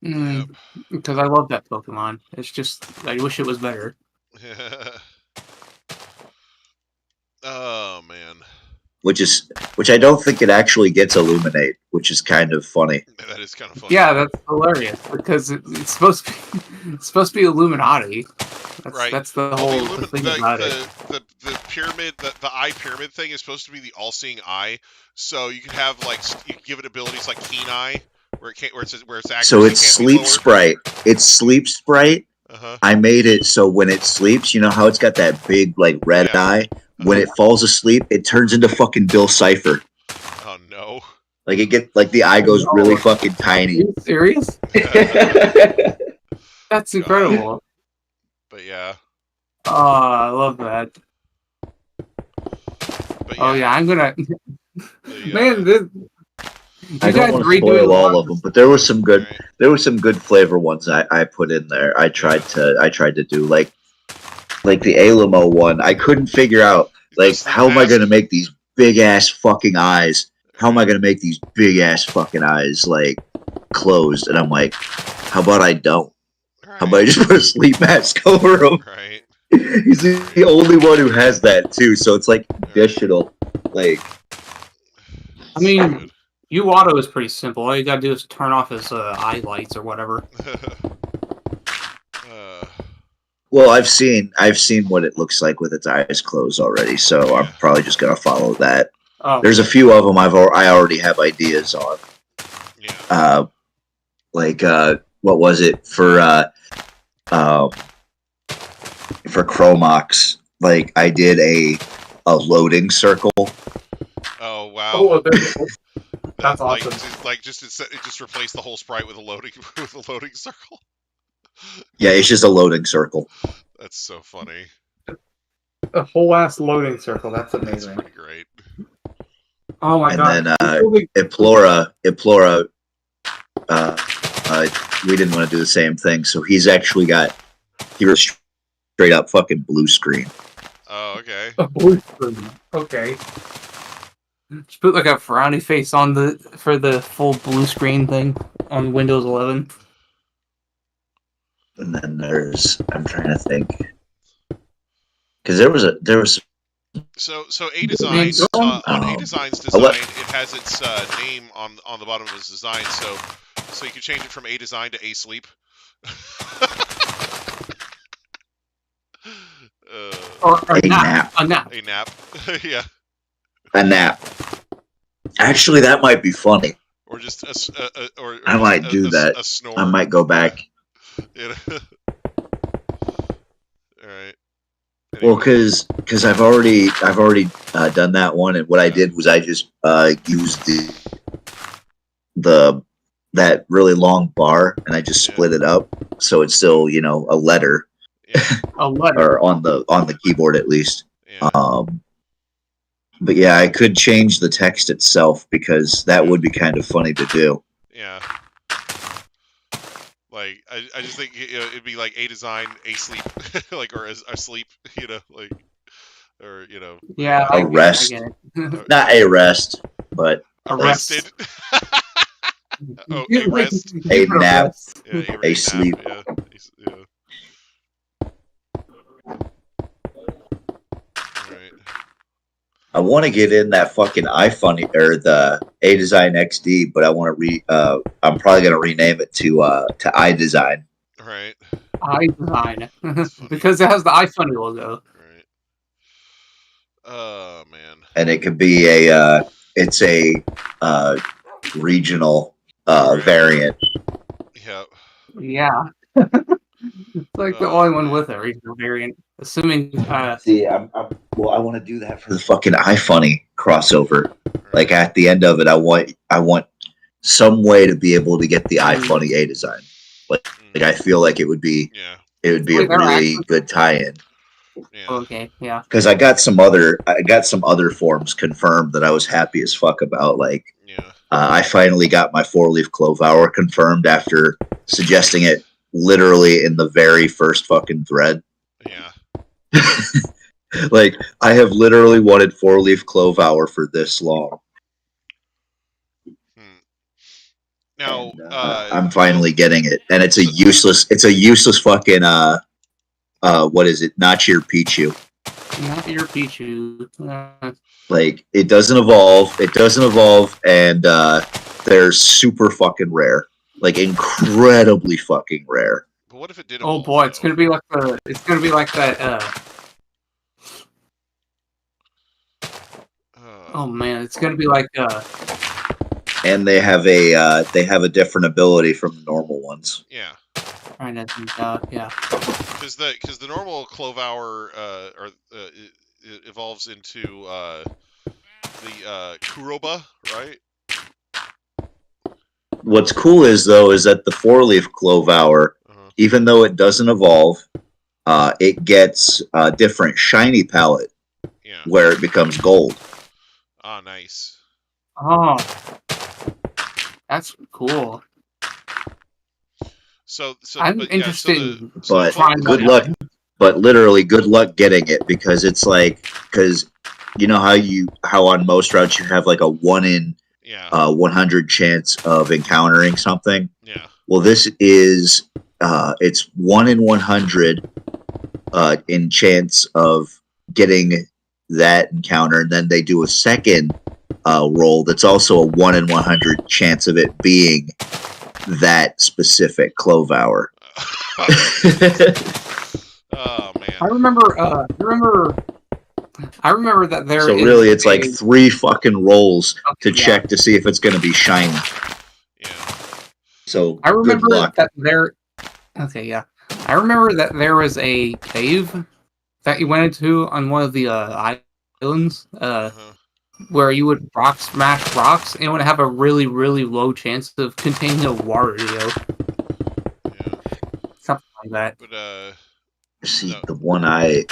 Because I love that Pokemon. It's just I wish it was better. Oh man. Which I don't think it actually gets Illuminate, which is kind of funny. That is kind of funny. Yeah, that's hilarious because it's supposed to be Illuminati. That's the whole thing about it. The pyramid, the eye pyramid thing is supposed to be the all-seeing eye. So you can have you can give it abilities like Keen Eye, where it's accurate. So it's Sleep Sprite. It's Sleep Sprite. I made it so when it sleeps, you know how it's got that big red eye. When it falls asleep, it turns into fucking Bill Cipher. Oh no! It gets the eye goes really fucking tiny. Are you serious? That's incredible. But yeah. Oh, I love that. But oh yeah, I'm gonna. Man, I don't want to spoil all of them, but there were some good. Right. There were some good flavor ones I put in there. I tried to do like the Alamo one. I couldn't figure out how am I going to make these big ass fucking eyes? How am I going to make these big ass fucking eyes closed? And I'm like, how about I don't? Right. How about I just put a sleep mask over them? Right. He's the only one who has that too, so it's additional. I mean, U-Auto is pretty simple. All you gotta do is turn off his eye lights or whatever. Well, I've seen what it looks like with its eyes closed already, so Yeah. I'm probably just gonna follow that. Oh. There's a few of them I already have ideas on. Yeah. What was it for Chromox? Like I did a loading circle. Oh wow. Oh, that's awesome. Just replace the whole sprite with a loading circle. Yeah, it's just a loading circle. That's so funny. A whole ass loading circle. That's amazing. That's pretty great. Oh my god. And then Implora, we didn't want to do the same thing, so he was straight up fucking blue screen. Oh, okay. A blue screen. Okay. Just put like a frowny face on for the full blue screen thing on Windows 11. And then I'm trying to think, because there was. So A Design on A Design's design, it has its name on the bottom of its design. So you can change it from A Design to A Sleep. Or a nap. A nap. Yeah. A nap. Actually, that might be funny. Or just I might do that. A snore. I might go back. All right. Anyway. Well, because I've already done that one, and what I did was I just used that really long bar, and I just split it up, so it's still a letter. Yeah. A letter. Or on the keyboard at least. Yeah. But yeah, I could change the text itself because that would be kind of funny to do. Yeah. Like I just think it'd be like A Design, A Sleep, like or a sleep, like or Yeah. A rest. Not a rest, but arrested. Oh, a rest. A nap. Yeah, a sleep. Nap. Yeah. Alright. I want to get in that fucking iFunny or the A Design XD, but I want to I'm probably gonna rename it to iDesign. Right. iDesign because it has the iFunny logo. Right. Oh man. And it could be it's a regional variant. Yep. Yeah. It's like the only one with a regional variant. Assuming See, I want to do that for the fucking iFunny crossover. Like at the end of it, I want some way to be able to get the iFunny A Design. Like I feel like it would be a really good tie-in. Yeah. Okay, yeah. Because I got some other forms confirmed that I was happy as fuck about. Like, I finally got my 4-leaf clove hour confirmed after suggesting it literally in the very first fucking thread. Yeah. Like, I have literally wanted 4-leaf clove hour for this long. Now, I'm finally getting it, and it's a useless fucking what is it? Not your Pichu. Not your Pichu. Like, it doesn't evolve, and they're super fucking rare. Like, incredibly fucking rare. But what if it did Oh evolve, boy, though? it's gonna be like that. Oh man, it's gonna be like. And they have a different ability from the normal ones. Yeah. Trying to think, yeah. Because the normal clove hour it evolves into the Kuroba, right? What's cool is that the 4-leaf clove hour, even though it doesn't evolve, it gets a different shiny palette where it becomes gold. Ah, nice. Oh, that's cool. So I'm interested. But good luck. But literally, good luck getting it because it's like you know how on most routes you have like a 1 in 100 chance of encountering something. Yeah. Well, this is it's 1 in 100 in chance of getting that encounter, and then they do a second roll that's also a 1 in 100 chance of it being that specific clove hour. Oh man. I remember that there. So is really, it's a- like 3 fucking rolls to yeah. check to see if it's going to be shiny. Yeah. So I good remember luck. that there. Okay, yeah. I remember that there was a cave that you went into on one of the islands, Uh-huh. where you would rock smash rocks, and it would have a really, really low chance of containing a water eel. Yeah. Something like that. But See, no. the one I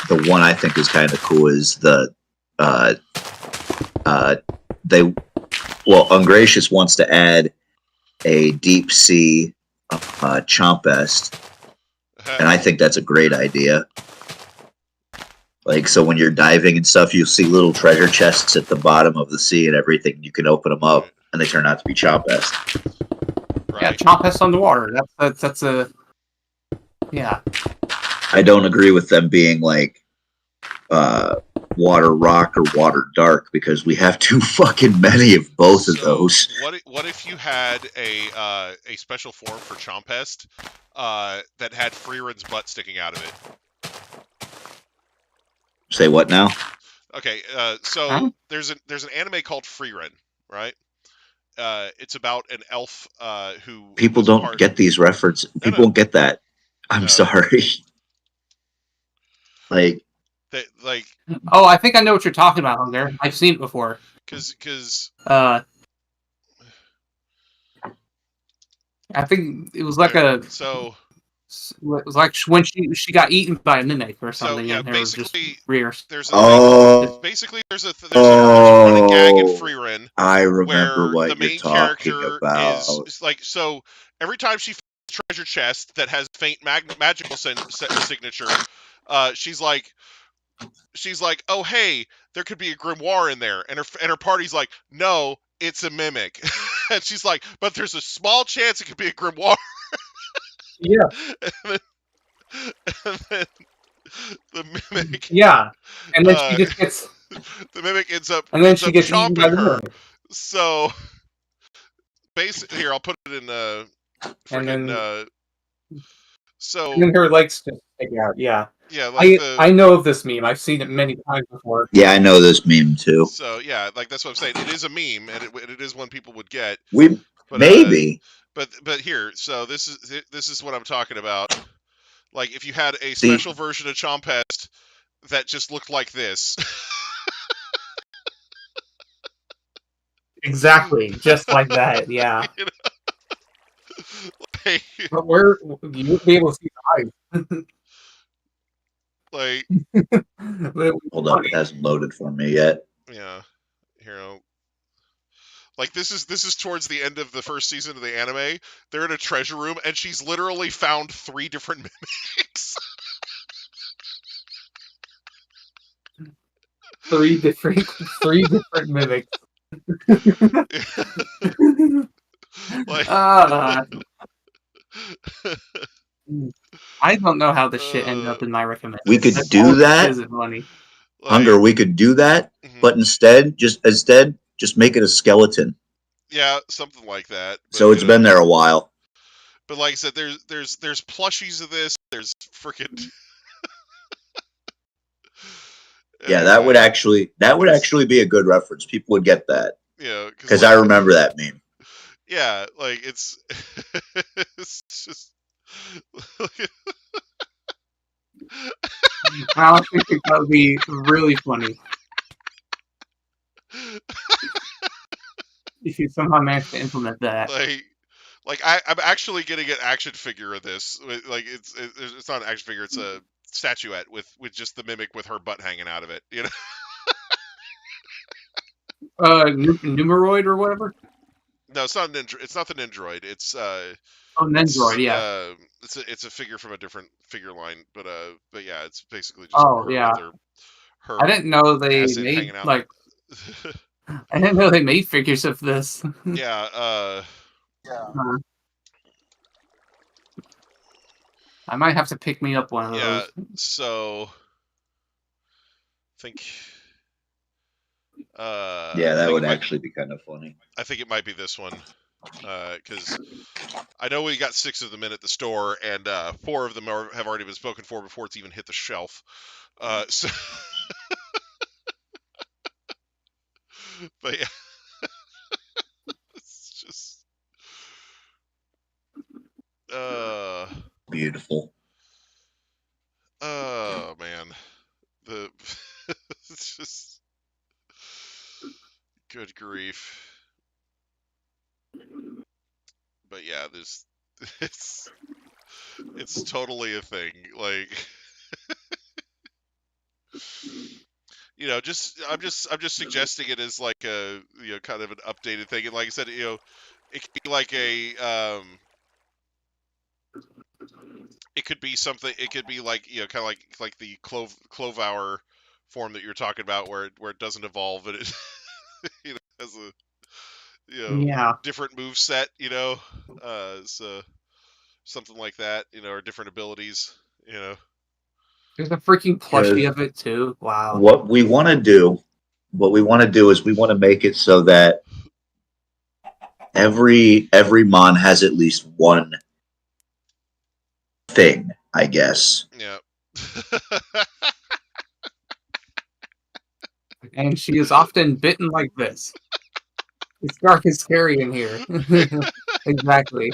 think is kind of cool is Ungracious wants to add a deep sea chompest, and I think that's a great idea. Like, so when you're diving and stuff, you'll see little treasure chests at the bottom of the sea and everything. You can open them up, and they turn out to be chompest. Right. Yeah, chompest underwater. That's a yeah. I don't agree with them being like water rock or water dark because we have too fucking many of both of those. What if you had a special form for chompest that had Freeren's butt sticking out of it? Say what now? Okay, so Huh? there's an anime called Freeren, right? It's about an elf who People was don't get these references. People no. don't get that. I'm No. sorry. Like, Like. Oh, I think I know what you're talking about, Hunger. I've seen it before. Because. I think it was like it was like when she got eaten by a mimic or something, yeah, and her just basically rear. there's a oh, there's a running gag in Freeren I remember where what the you're main talking character about. is like, so every time she finds a treasure chest that has faint magical signature, she's like, oh hey, there could be a grimoire in there, and her party's like, no, it's a mimic. And she's like, but there's a small chance it could be a grimoire. Yeah. And then the mimic. Yeah, and then she just gets. The mimic ends up eaten by chomping the her. mimic. So, here, I'll put it in And then, so. and then her legs just stick out. Yeah. Yeah, like I know of this meme. I've seen it many times before. Yeah, I know this meme too. So yeah, like that's what I'm saying. It is a meme, and it is one people would get. But, maybe. But here, so this is what I'm talking about. Like if you had a special version of Chompest that just looked like this. Exactly, just like that. Yeah. You know? Like, but where you would be able to see the eyes. Like, hold up, it hasn't loaded for me yet. Yeah, like this is towards the end of the first season of the anime. They're in a treasure room, and she's literally found 3 different mimics. 3 different mimics. Like, I don't know how this shit ended up in my recommendation. We could do that. Funny. Hunger, we could do that, but instead, just make it a skeleton. Yeah, something like that. But, so it's been there a while. But like I said, there's plushies of this. There's freaking. Yeah, that would actually be a good reference. People would get that. Yeah, because I remember that meme. Yeah, like it's just. I think that would be really funny if you somehow manage to implement that. Like I'm actually getting an action figure of this. Like it's not an action figure. It's a statuette with just the mimic with her butt hanging out of it. You know. Numeroid or whatever. No, it's not it's not the Nendroid. It's Nendroid, yeah. It's a figure from a different figure line, but yeah, it's basically just her with her I didn't know they made like. I didn't know they made figures of this. Yeah. I might have to pick me up one of those. Yeah. So. Think. Yeah, that would actually be kind of funny. I think it might be this one. because I know we got 6 of them in at the store, and 4 of them have already been spoken for before it's even hit the shelf. So, but yeah, it's just beautiful. Oh man, it's just good grief. But yeah, it's totally a thing. Like, I'm just suggesting it as like a kind of an updated thing. And like I said, it could be like it could be something. It could be like kind of like the clove form that you're talking about, where it doesn't evolve and it has a different move set. So something like that. Or different abilities. There's a freaking plushie of it too. Wow. What we want to do is we want to make it so that every mon has at least one thing, I guess. Yeah. And she is often bitten like this. It's dark and scary in here. Exactly.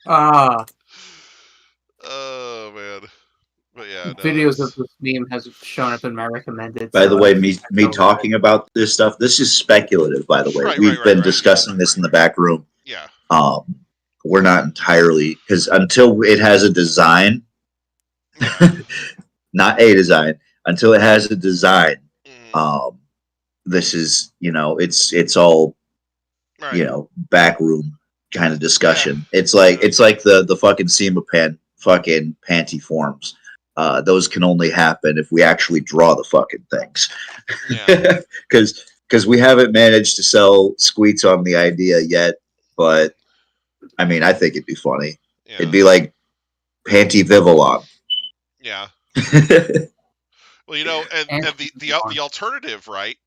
Oh man. But yeah, videos of this meme has shown up in my recommended. By the way, me talking about this stuff, this is speculative, by the way. We've been discussing this in the back room. Yeah. We're not entirely, because until it has a design, not a design, until it has a design, this is, it's all, back room kind of discussion. Yeah. It's like the fucking SEMA fucking panty forms. Those can only happen if we actually draw the fucking things. Yeah. Because we haven't managed to sell Squeets on the idea yet, but I mean, I think it'd be funny. Yeah. It'd be like Panty Vivillon. Yeah. Well, and the alternative, right,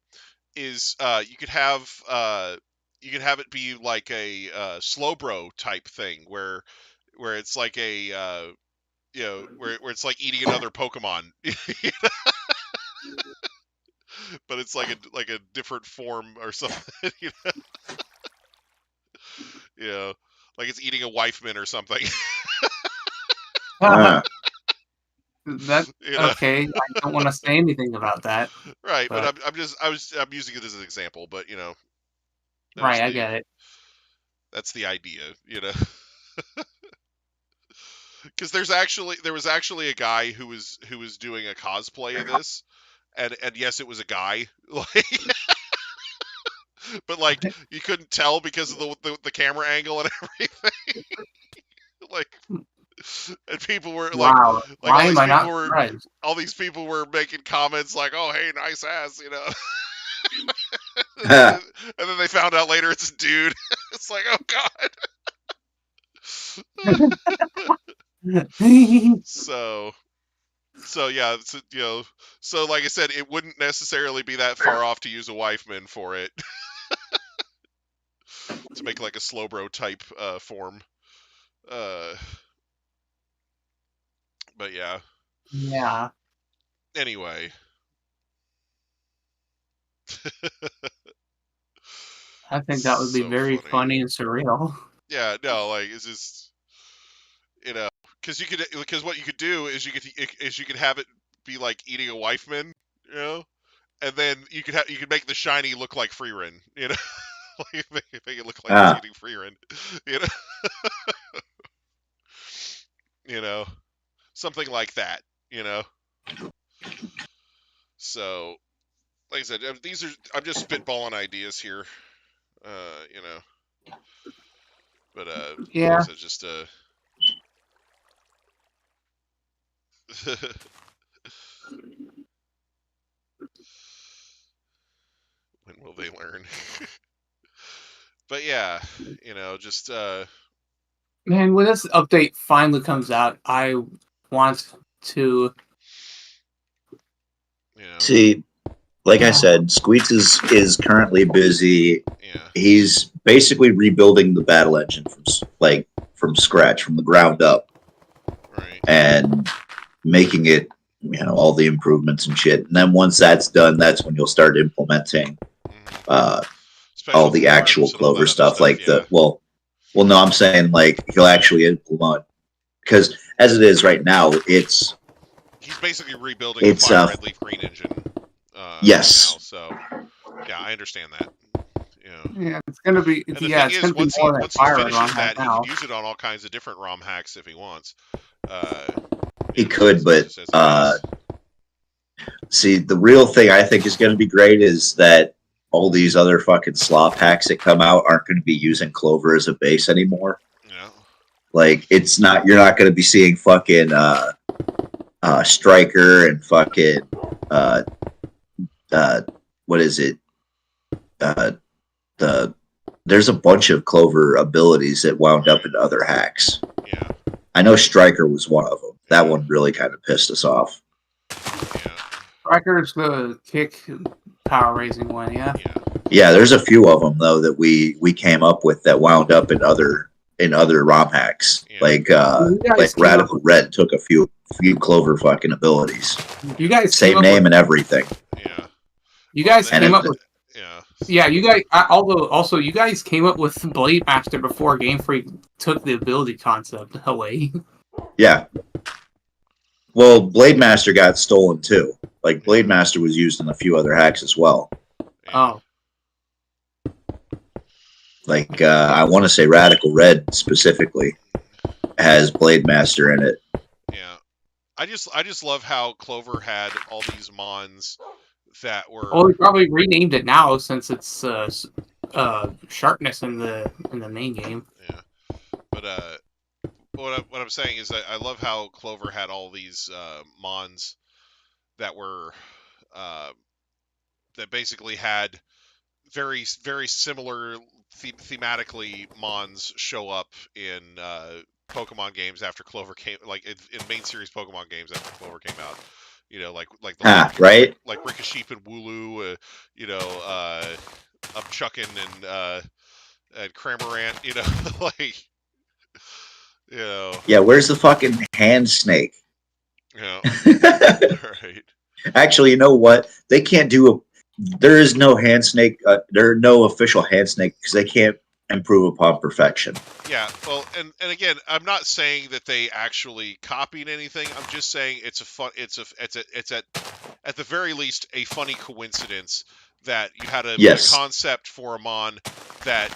is you could have it be like a Slowbro type thing where it's like a where it's like eating another Pokemon. But it's like a different form or something. Like it's eating a Wifeman or something. That's okay. I don't want to say anything about that. Right, but I'm using it as an example, but right, I get it. That's the idea, Because there was actually a guy who was doing a cosplay of this, and yes, it was a guy, like, but like you couldn't tell because of the camera angle and everything, like, and people were wow. like all these people were making comments like, "Oh, hey, nice ass," and then they found out later it's a dude. It's like, oh god. So yeah, so like I said, it wouldn't necessarily be that far off to use a Wifeman for it. To make like a Slowbro type form. But yeah. Yeah. Anyway. I think that would be very funny and surreal. Yeah, no, like it's just because what you could do is you could have it be like eating a Wifeman, and then you could make the shiny look like Freerin, like make it look like it's eating Freerin, something like that, So, like I said, I'm just spitballing ideas here, but yeah, so just when will they learn? But yeah, just man, when this update finally comes out, I want to see, like I said, Squeets is currently busy. Yeah. He's basically rebuilding the battle engine from scratch, from the ground up, right, and making it, all the improvements and shit. And then once that's done, that's when you'll start implementing all the actual Clover stuff, like no, I'm saying like he'll actually implement, because as it is right now, he's basically rebuilding the Fire Red Leaf Green engine. Yes. Right now, so yeah, I understand that. Yeah, it's gonna be. And the Yeah, thing it's is, gonna be more once than he Fire finishes ROM that, he now. can use it on all kinds of different ROM hacks if he wants. He could, but see, the real thing I think is going to be great is that all these other fucking slop hacks that come out aren't going to be using Clover as a base anymore. Yeah. Like, you're not going to be seeing fucking Striker and fucking what is it? There's a bunch of Clover abilities that wound up in other hacks. Yeah. I know Striker was one of them. That one really kind of pissed us off. Yeah. Striker's the kick power raising one, yeah. Yeah, there's a few of them though that we came up with that wound up in other ROM hacks. Yeah. Like Radical Red took a few Clover fucking abilities. You guys same name and everything. Yeah. You guys came up with. Yeah, you guys. Also, you guys came up with Blade Master before Game Freak took the ability concept away. Yeah. Well, Blade Master got stolen too. Like Blade Master was used in a few other hacks as well. Oh. Like I want to say Radical Red specifically has Blade Master in it. Yeah. I just love how Clover had all these mons that were. Well, we probably renamed it now since it's sharpness in the main game. Yeah, but what I'm saying is that I love how Clover had all these mons that were that basically had very very similar thematically mons show up in Pokemon games after Clover came, like in main series Pokemon games after Clover came out. Like the right, like Rickersheep and Wooloo, Upchuckin and Cramorant, like, Yeah, where's the fucking hand snake? Yeah. Right. Actually, you know what? They can't do there is no hand snake. There are no official hand snake because they can't improve upon perfection. Yeah, well, and again, I'm not saying that they actually copied anything. I'm just saying it's at the very least a funny coincidence that you had a concept for a mon that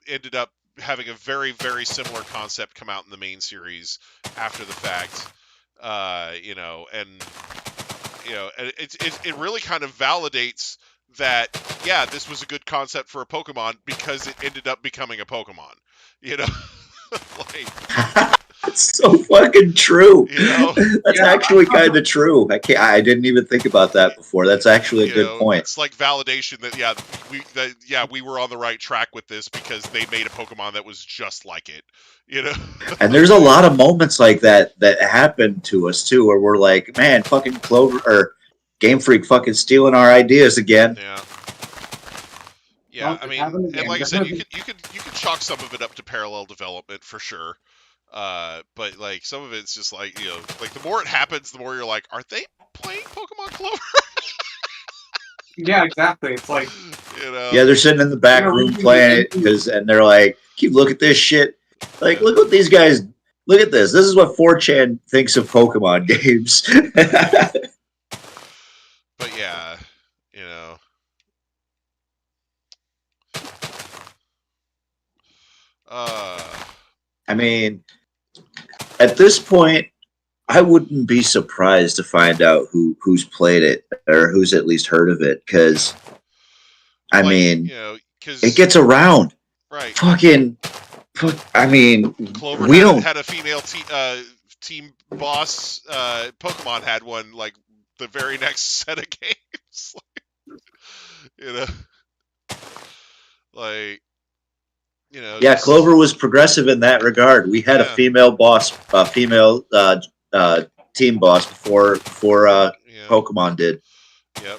ended up having a very very similar concept come out in the main series after the fact. It really kind of validates that, yeah, this was a good concept for a Pokemon because it ended up becoming a Pokemon, like, that's so fucking true. That's actually kind of true. I didn't even think about that before. That's actually a good point. It's like validation that we were on the right track with this because they made a Pokemon that was just like it, And there's a lot of moments like that happened to us too, where we're like, man, fucking Clover or Game Freak fucking stealing our ideas again. Yeah. I mean, and like I said, you could chalk some of it up to parallel development for sure. But like some of it's just like, like the more it happens, the more you're like, are they playing Pokemon Clover? Yeah, exactly. It's like, yeah, they're sitting in the back room playing it and they're like, keep look at this shit. Like, look what these guys. Look at this. This is what 4chan thinks of Pokemon games. But yeah, I mean, at this point, I wouldn't be surprised to find out who's played it or who's at least heard of it, because I mean, it gets around. Right. I mean, Clover had a female team boss. Pokemon had one like the very next set of games. Yeah, Clover was progressive in that regard. We had a female boss, female team boss before Pokemon did. Yep.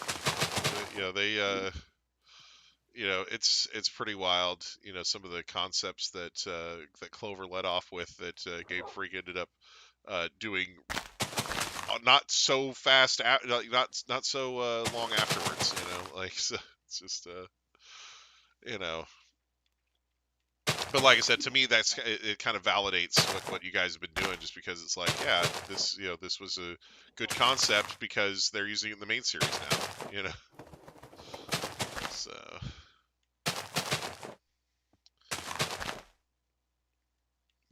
it's pretty wild. Some of the concepts that Clover led off with that Game Freak ended up doing not so fast, not so long afterwards. Like so it's just you know. But like I said, to me, it kind of validates what you guys have been doing, just because it's like, yeah, this was a good concept because they're using it in the main series now. So.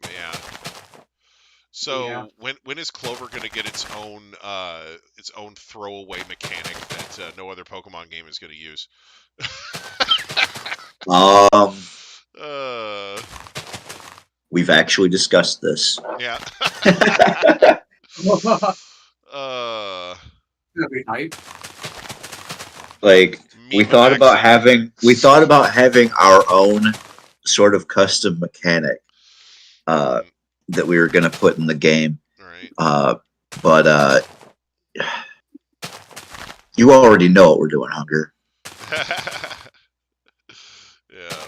Yeah. So when is Clover going to get its own throwaway mechanic that no other Pokemon game is going to use? We've actually discussed this. Yeah. Like we thought about having our own sort of custom mechanic that we were going to put in the game. Right. But you already know what we're doing, Hunger. Yeah.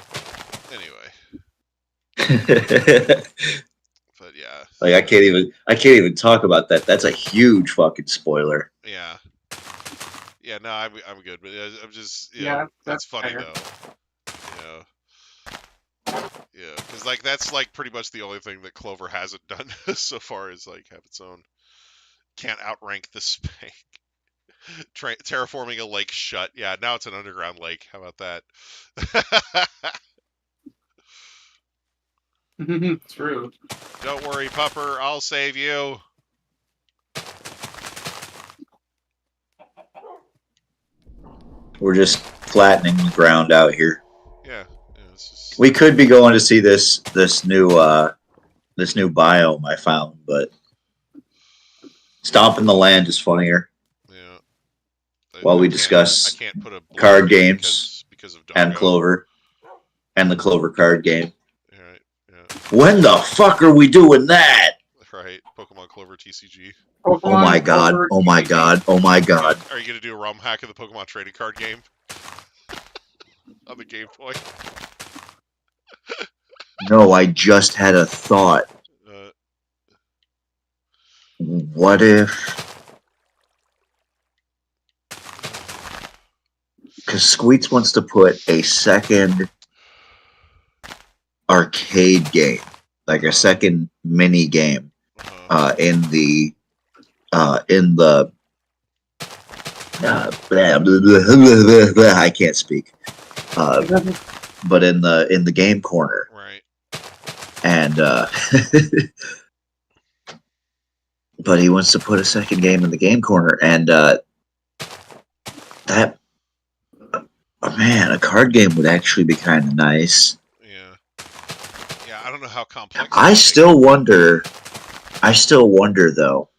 Anyway. But yeah. Like I can't even talk about that. That's a huge fucking spoiler. Yeah. Yeah, no, I'm good, but I'm just that's funny fair. though. Yeah, because like that's like pretty much the only thing that Clover hasn't done so far is like have its own. Can't outrank the Spank. Terraforming a lake shut. Yeah, now it's an underground lake. How about that? True. Don't worry, Pupper. I'll save you. We're just flattening the ground out here. Yeah. It's just... We could be going to see this new biome I found, but stomping the land is funnier. Yeah. While we discuss I can't put a card games because of and Clover and the Clover card game. Right. Yeah. When the fuck are we doing that? Right. Pokemon Clover TCG. Pokemon oh my god! Clover Oh my TCG. god! Oh my god! Are you gonna do a ROM hack of the Pokemon trading card game on the Game Boy? No, I just had a thought. What if? Because Squeets wants to put a second arcade game, like a second mini game, in the I can't speak. But in the game corner. Right. And but he wants to put a second game in the game corner, and that man, a card game would actually be kind of nice. Yeah. Yeah, I don't know how complex. I still wonder though,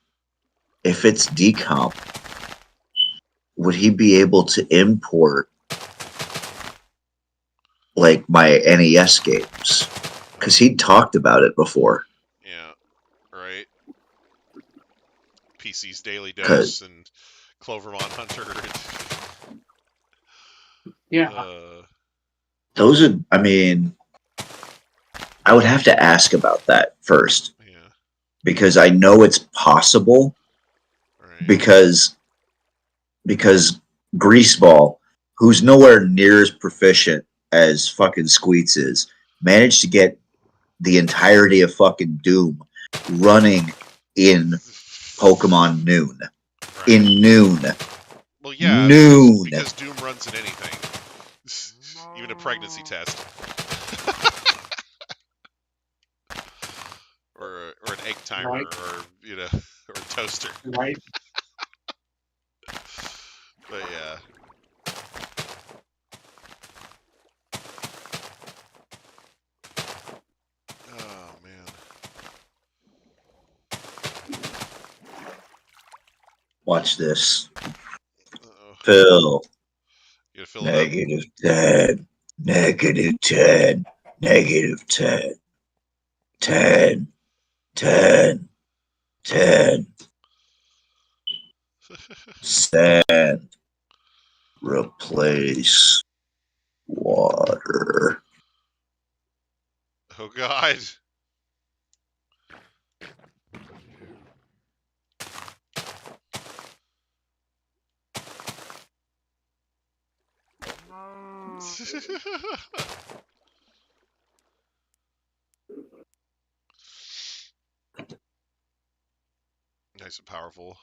if it's decomp, would he be able to import like my NES games? Because he talked about it before. Yeah. Right. PC's Daily Dose and Clovermon Hunter. Yeah. Those are, I mean, I would have to ask about that first. Yeah. Because I know it's possible. Right. Because Greaseball, who's nowhere near as proficient as fucking Squeets is, managed to get the entirety of fucking Doom running in Pokemon Noon. Right. In Noon. Well, yeah. Noon. Because Doom runs in anything. Even a pregnancy test. or an egg timer, right. Or a toaster. Right. But yeah. Oh man. Watch this. Uh-oh. Phil. You gotta fill -10. -10. -10. -10. 10. 10. 10. Send. Replace. Water. Oh God. Nice and powerful.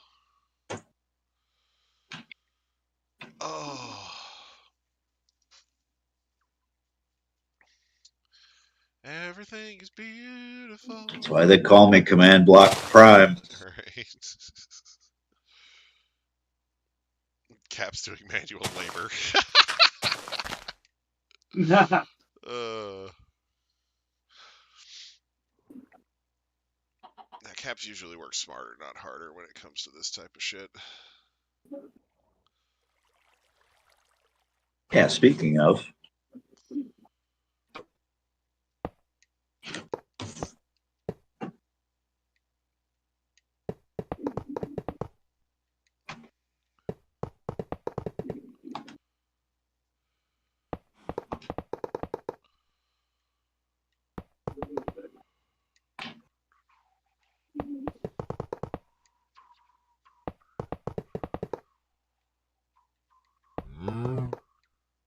Oh. Everything is beautiful. That's why they call me Command Block Prime. Right. Cap's doing manual labor. Caps usually work smarter, not harder, when it comes to this type of shit. Yeah, speaking of.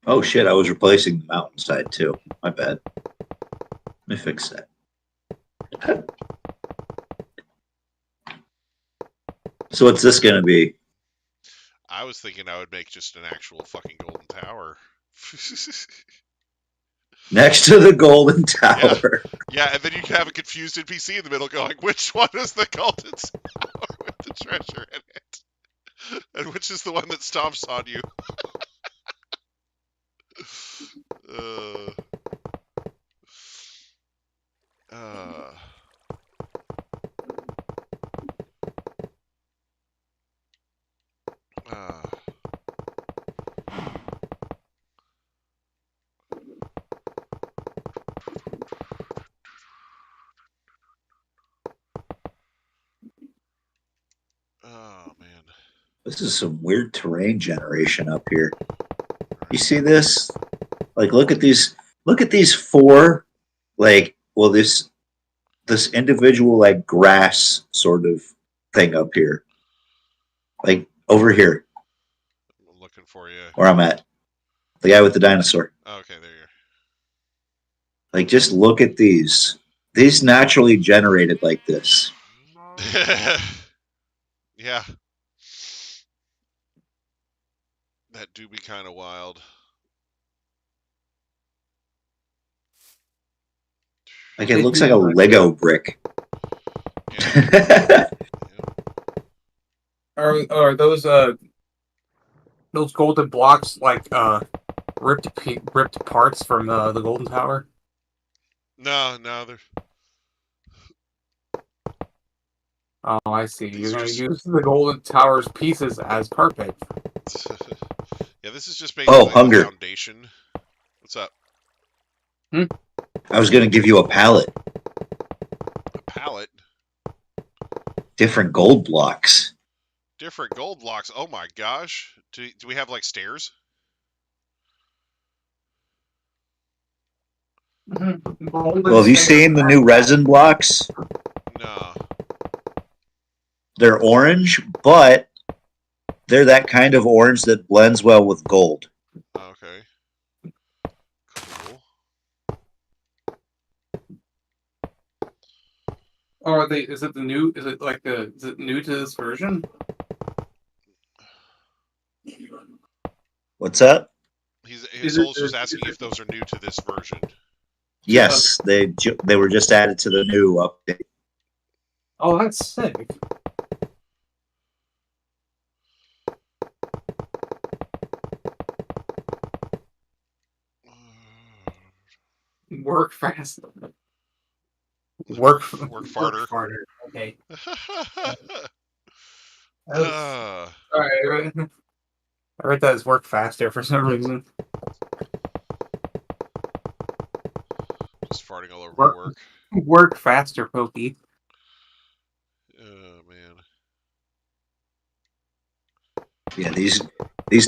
Oh shit, I was replacing the mountainside too. My bad. Let me fix that. So what's this gonna be? I was thinking I would make just an actual fucking golden tower. Next to the golden tower. Yeah, and then you can have a confused NPC in the middle going, which one is the golden tower with the treasure in it? And which is the one that stomps on you? Oh, man. This is some weird terrain generation up here. You see this? Like, look at these four, like, well, this individual, like, grass sort of thing up here. Like, over here. I'm looking for you. Where I'm at. The guy with the dinosaur. Oh, okay, there you are. Like, just look at these. These naturally generated like this. Yeah. That do be kind of wild. Like, it looks like a Lego brick. Yeah. Are those golden blocks like ripped parts from the golden tower? No, they're. Oh, I see. You're gonna use the golden tower's pieces as carpet. Yeah, this is just basically the foundation. What's up? I was gonna give you a pallet. A pallet? Different gold blocks. Different gold blocks. Oh my gosh. Do we have like stairs? Well, have you seen the new resin blocks? No. They're orange, but they're that kind of orange that blends well with gold. Okay. Cool. Oh, are they? Is it new to this version? What's that? Souls just asking if those are new to this version. Yes, they were just added to the new update. Oh, that's sick. Work fast. Work farter. Okay. Alright. I read that as work faster for some reason. Just farting all over my work. Work faster, Pokey. Oh man. Yeah, these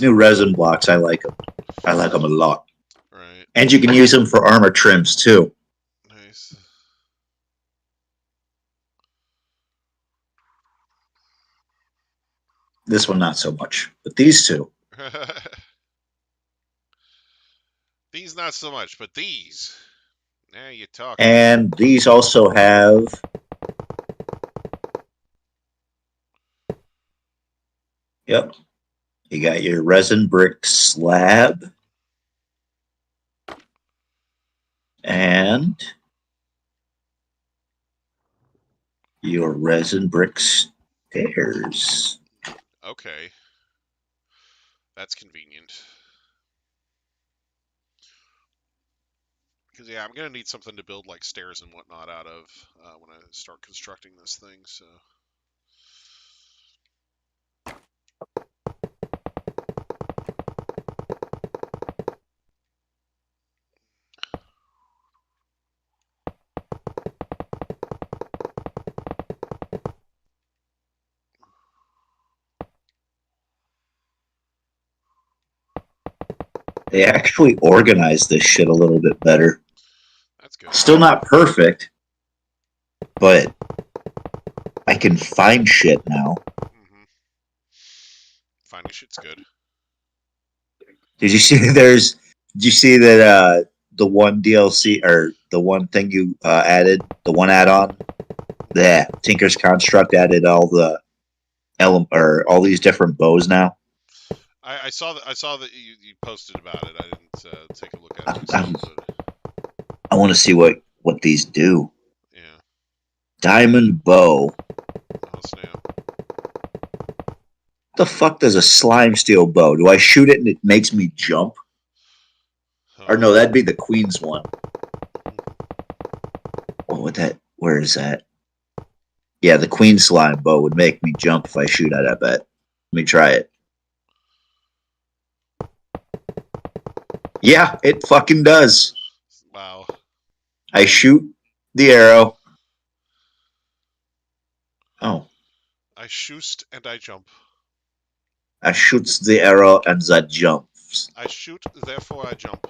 new resin blocks, I like them. I like them a lot. Right. And you can use them for armor trims too. Nice. This one not so much, but these two. These not so much, but these. Now you talk. And these also have. Yep. You got your resin brick slab. And your resin brick stairs. Okay. That's convenient. Because, yeah, I'm going to need something to build, like, stairs and whatnot out of when I start constructing this thing, so... They actually organized this shit a little bit better. That's good. Still not perfect, but I can find shit now. Mm-hmm. Finding shit's good. Did you see Did you see that the one DLC or the one thing you added, the one add-on, the Tinker's Construct added all the all these different bows now? I saw that you posted about it. I didn't take a look at it myself, but... I want to see what these do. Yeah. Diamond bow. Oh, snap. The fuck does a slime steel bow? Do I shoot it and it makes me jump? Or no, that'd be the Queen's one. What would that? Where is that? Yeah, the Queen slime bow would make me jump if I shoot it, I bet. Let me try it. Yeah, it fucking does. Wow. I shoot the arrow. Oh. I shoot and I jump. I shoots the arrow and that jumps. I shoot, therefore I jump.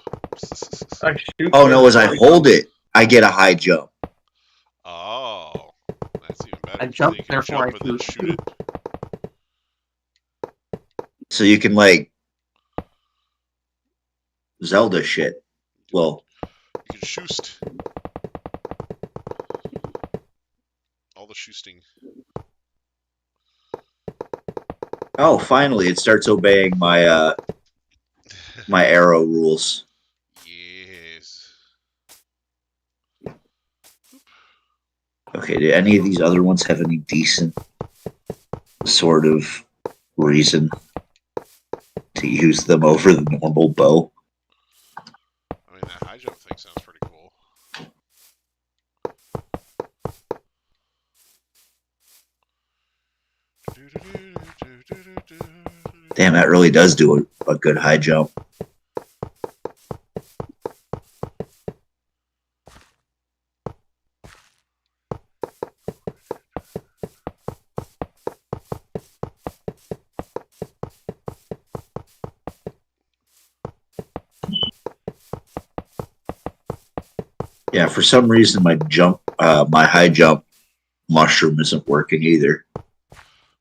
I shoot. Oh no, as I hold it, I get a high jump. Oh, that's even better. I jump, so you can therefore jump I and then shoot. shoot it. So you can like Zelda shit. Well, you can shoot. All the shooting. oh, finally it starts obeying my my arrow rules. Yes. Okay, do any of these other ones have any decent sort of reason to use them over the normal bow? I mean, that high jump thing sounds pretty cool. Damn, that really does do a good high jump. Yeah, for some reason my high jump mushroom isn't working either.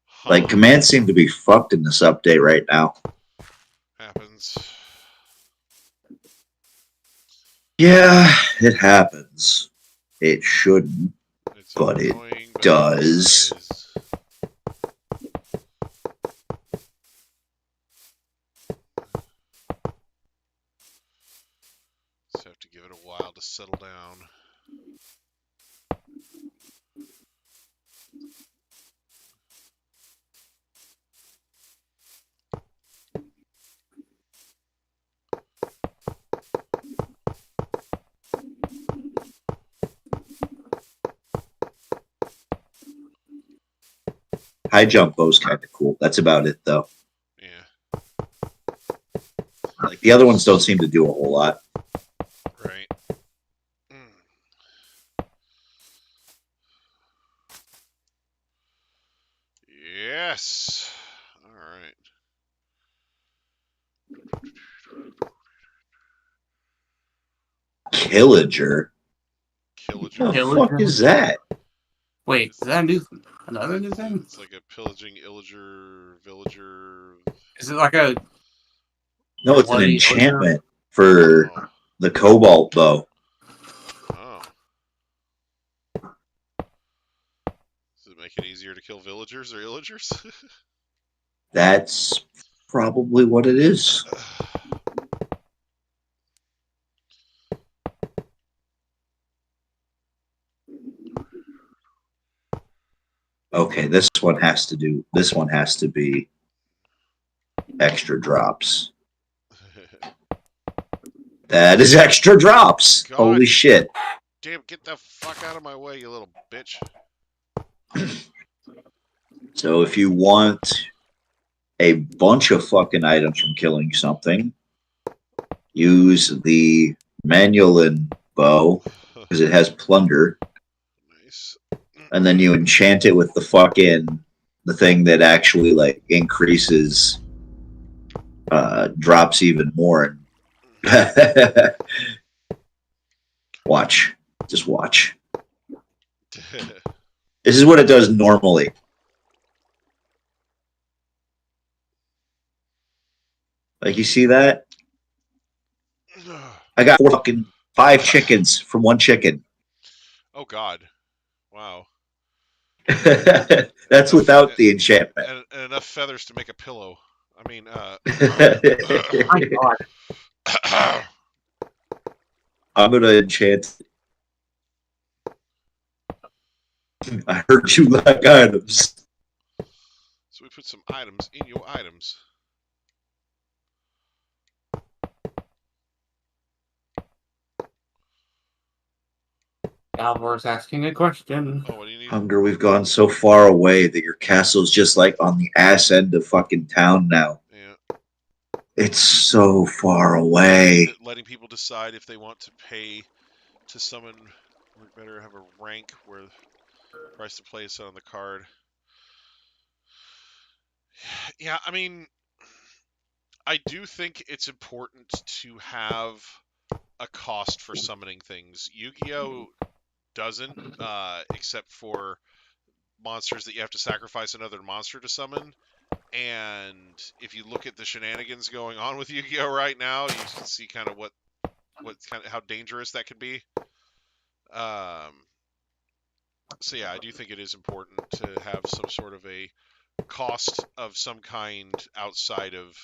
Huh. Like commands seem to be fucked in this update right now. Happens. Yeah, it happens. It shouldn't, It's but it annoying, but does. it does. Just have to give it a while to settle down. High jump bow's kind of cool. That's about it though. Yeah. Like the other ones don't seem to do a whole lot. Right. Yes. All right. Killager. Killager. What the fuck is that? Wait, is that another new thing? It's like a pillaging illager villager. Is it like a? No, it's an enchantment for the Cobalt bow. Oh. Does it make it easier to kill villagers or illagers? That's probably what it is. Okay, this one has to be extra drops. That is extra drops. God, holy shit. Damn, get the fuck out of my way, you little bitch. So if you want a bunch of fucking items from killing something, use the Manulin bow because it has plunder. Nice. And then you enchant it with the thing that actually like increases drops even more. Watch. Just watch. This is what it does normally. Like, you see that? I got fucking 5 chickens from 1 chicken. Oh, God. Wow. That's without the enchantment. And enough feathers to make a pillow. I mean, My God. I'm gonna enchant. I heard you like items. So we put some items in your items. Alvor's asking a question. Oh, what do you need? Hunger, we've gone so far away that your castle's just like on the ass end of fucking town now. Yeah. It's so far away. Letting people decide if they want to pay to summon, we better have a rank where the price to play is set on the card. Yeah, I mean, I do think it's important to have a cost for summoning things. Yu-Gi-Oh! Doesn't, except for monsters that you have to sacrifice another monster to summon. And if you look at the shenanigans going on with Yu-Gi-Oh! Right now, you can see kind of how dangerous that could be. So yeah, I do think it is important to have some sort of a cost of some kind outside of,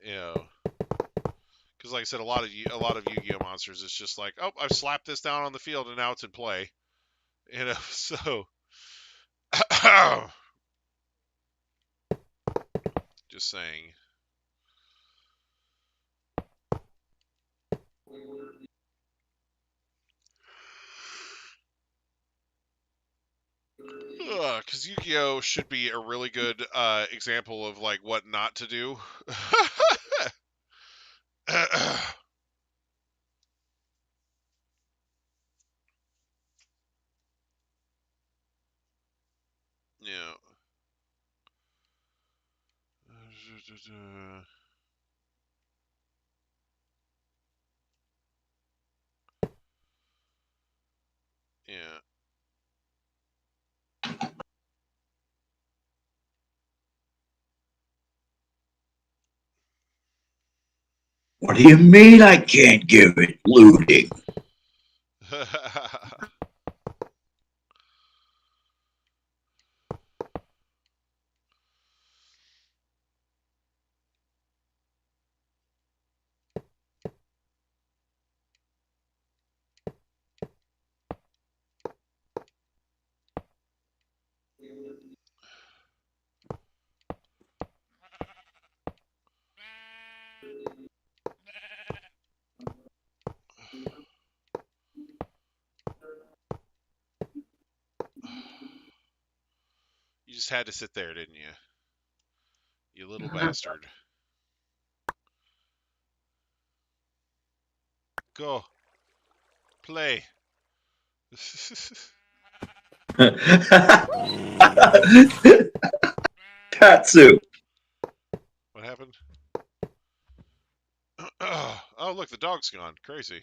because like I said, a lot of Yu-Gi-Oh! Monsters, it's just like, oh, I've slapped this down on the field and now it's in play, so just saying. Because Yu-Gi-Oh! Should be a really good example of like what not to do. Yeah. Yeah. What do you mean I can't give it looting? You just had to sit there, didn't you? You little bastard. Go. Play. Katsu. What happened? Oh, look, the dog's gone. Crazy.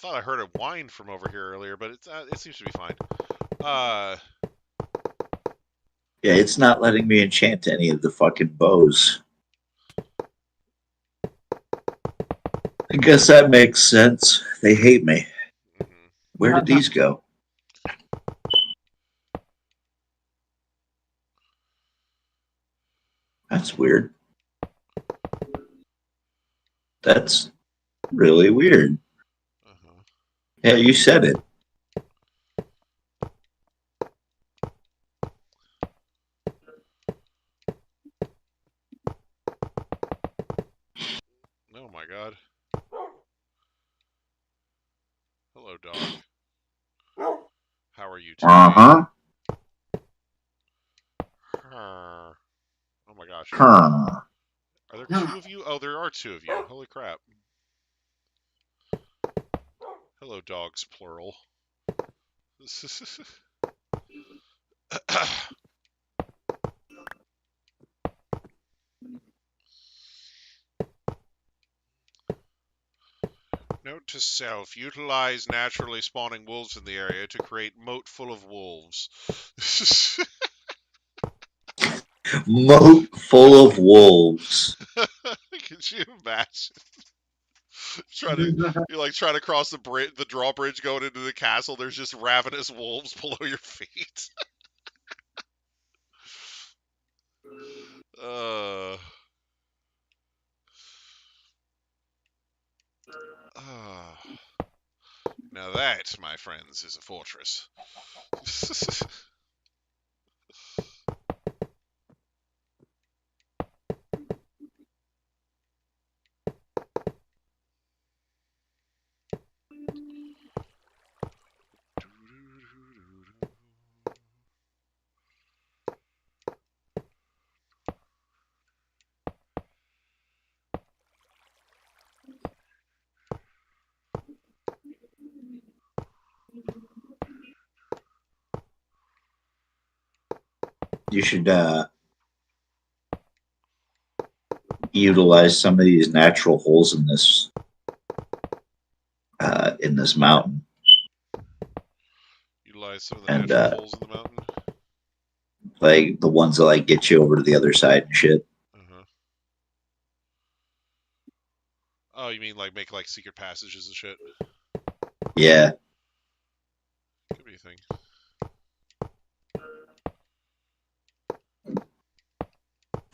thought I heard a whine from over here earlier, but it seems to be fine. Yeah, it's not letting me enchant any of the fucking bows. I guess that makes sense. They hate me. Mm-hmm. Where did these go? That's weird. That's really weird. Uh-huh. Yeah, you said it. Oh my god. Hello, dog. How are you today? Uh-huh. Oh my gosh. Huh. Are there two of you? Oh, there are two of you. Holy crap. Hello, dogs, plural. Note to self, utilize naturally spawning wolves in the area to create moat full of wolves. Moat full of wolves. Could you imagine? Trying to cross the bridge, the drawbridge going into the castle. There's just ravenous wolves below your feet. uh, now that, my friends, is a fortress. You should utilize some of these natural holes in this mountain. Utilize some of the And natural holes in the mountain. like the ones that like get you over to the other side and shit. Uh-huh. Oh, you mean like make like secret passages and shit? Yeah. Could be a thing.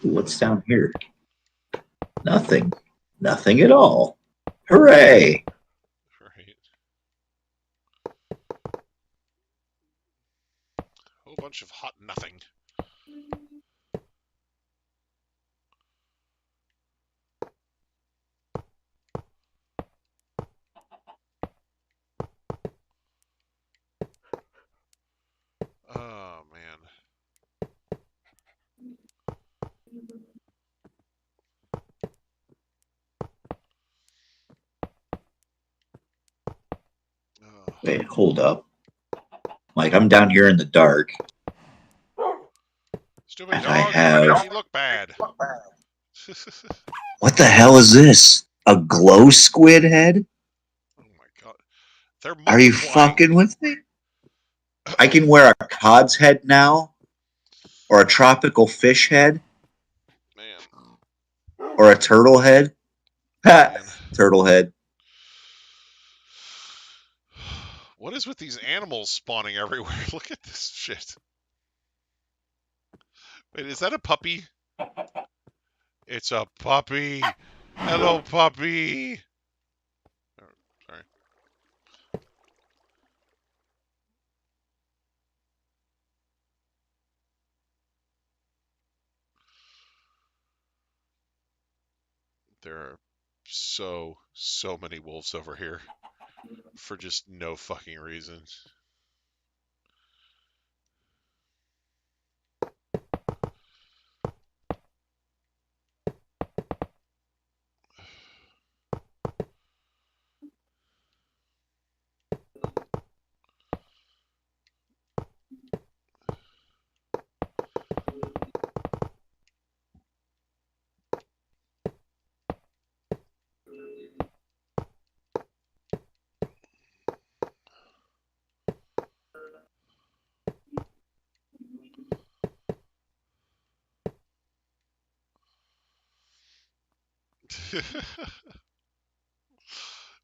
What's down here? Nothing. Nothing at all. Hooray! Right. Whole bunch of hot nothing. Oh man. Oh. Wait, hold up. Like I'm down here in the dark. Stupid And dog, I you're making have. me look bad. What the hell is this? A glow squid head? Oh my god. They're Are you multiplying. fucking with me? I can wear a cod's head now, or a tropical fish head, Man. or a turtle head. Ha! Man. Turtle head. What is with these animals spawning everywhere? Look at this shit. Wait, is that a puppy? It's a puppy. Hello, puppy. Oh, sorry. There are so many wolves over here for just no fucking reason.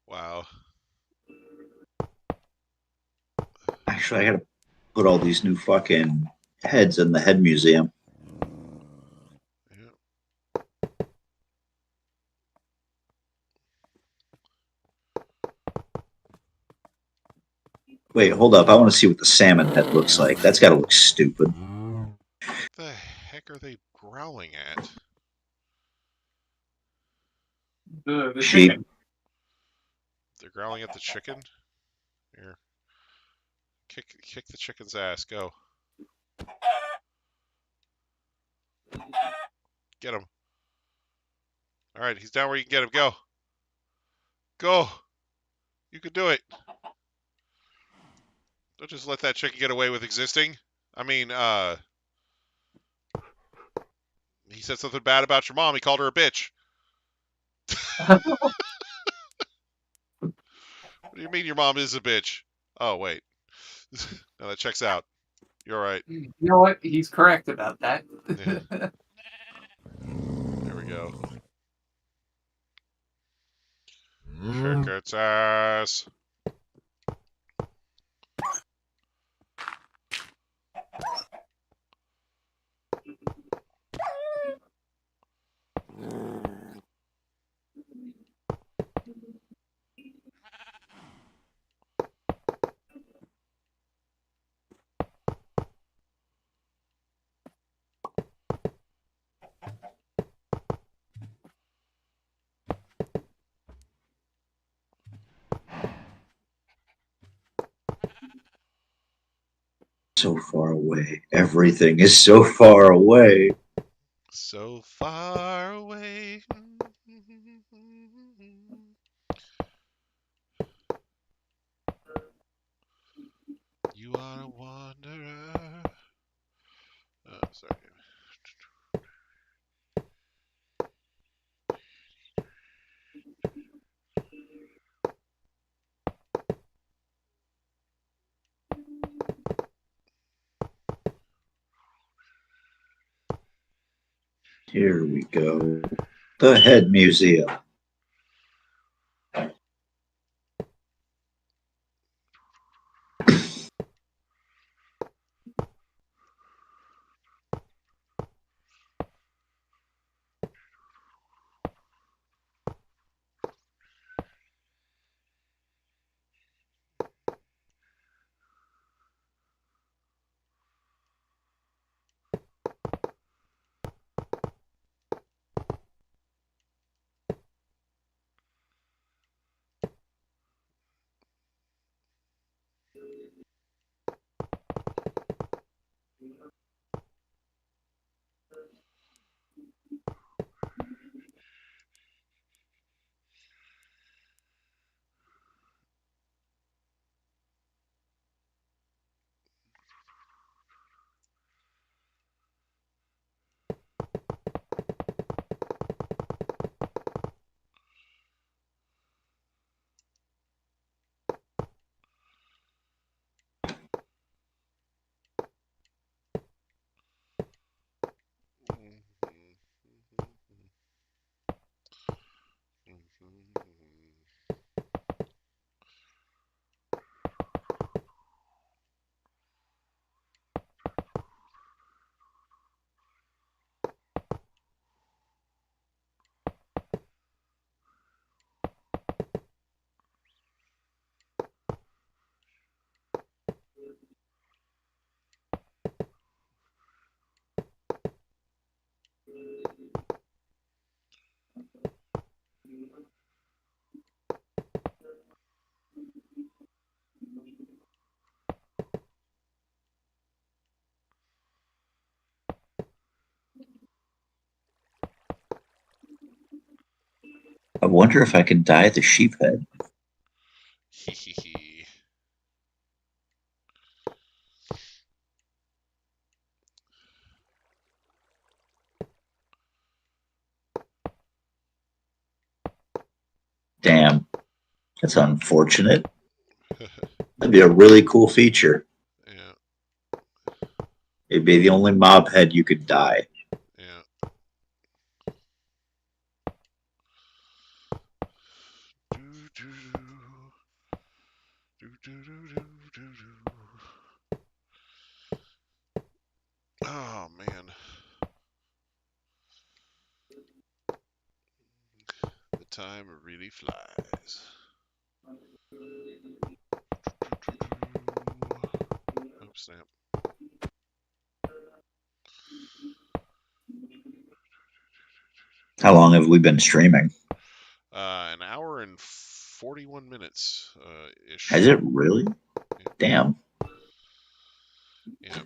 Wow. Actually, I gotta put all these new fucking heads in the head museum. Yeah. Wait, hold up. I want to see what the salmon head looks like. That's got to look stupid. What the heck are they growling at? The Sheep. chicken. They're growling at the chicken? Here. Kick the chicken's ass. Go. Get him. All right, he's down where you can get him. Go. Go. You can do it. Don't just let that chicken get away with existing. I mean, he said something bad about your mom. He called her a bitch. What do you mean your mom is a bitch? Oh, wait. No, that checks out. You're right. You know what? He's correct about that. Yeah. There we go. Kick its ass. So far away. Everything is so far away. So far away. You are a wanderer. Oh, sorry. Here we go. The Head Museum. I wonder if I can dye the sheep head. Damn. That's unfortunate. That'd be a really cool feature. Yeah. It'd be the only mob head you could dye. Yeah. Oh man. The time really flies. Oh snap. How long have we been streaming? An hour and 41 minutes ish. Has it really? Yeah. Damn. Yeah.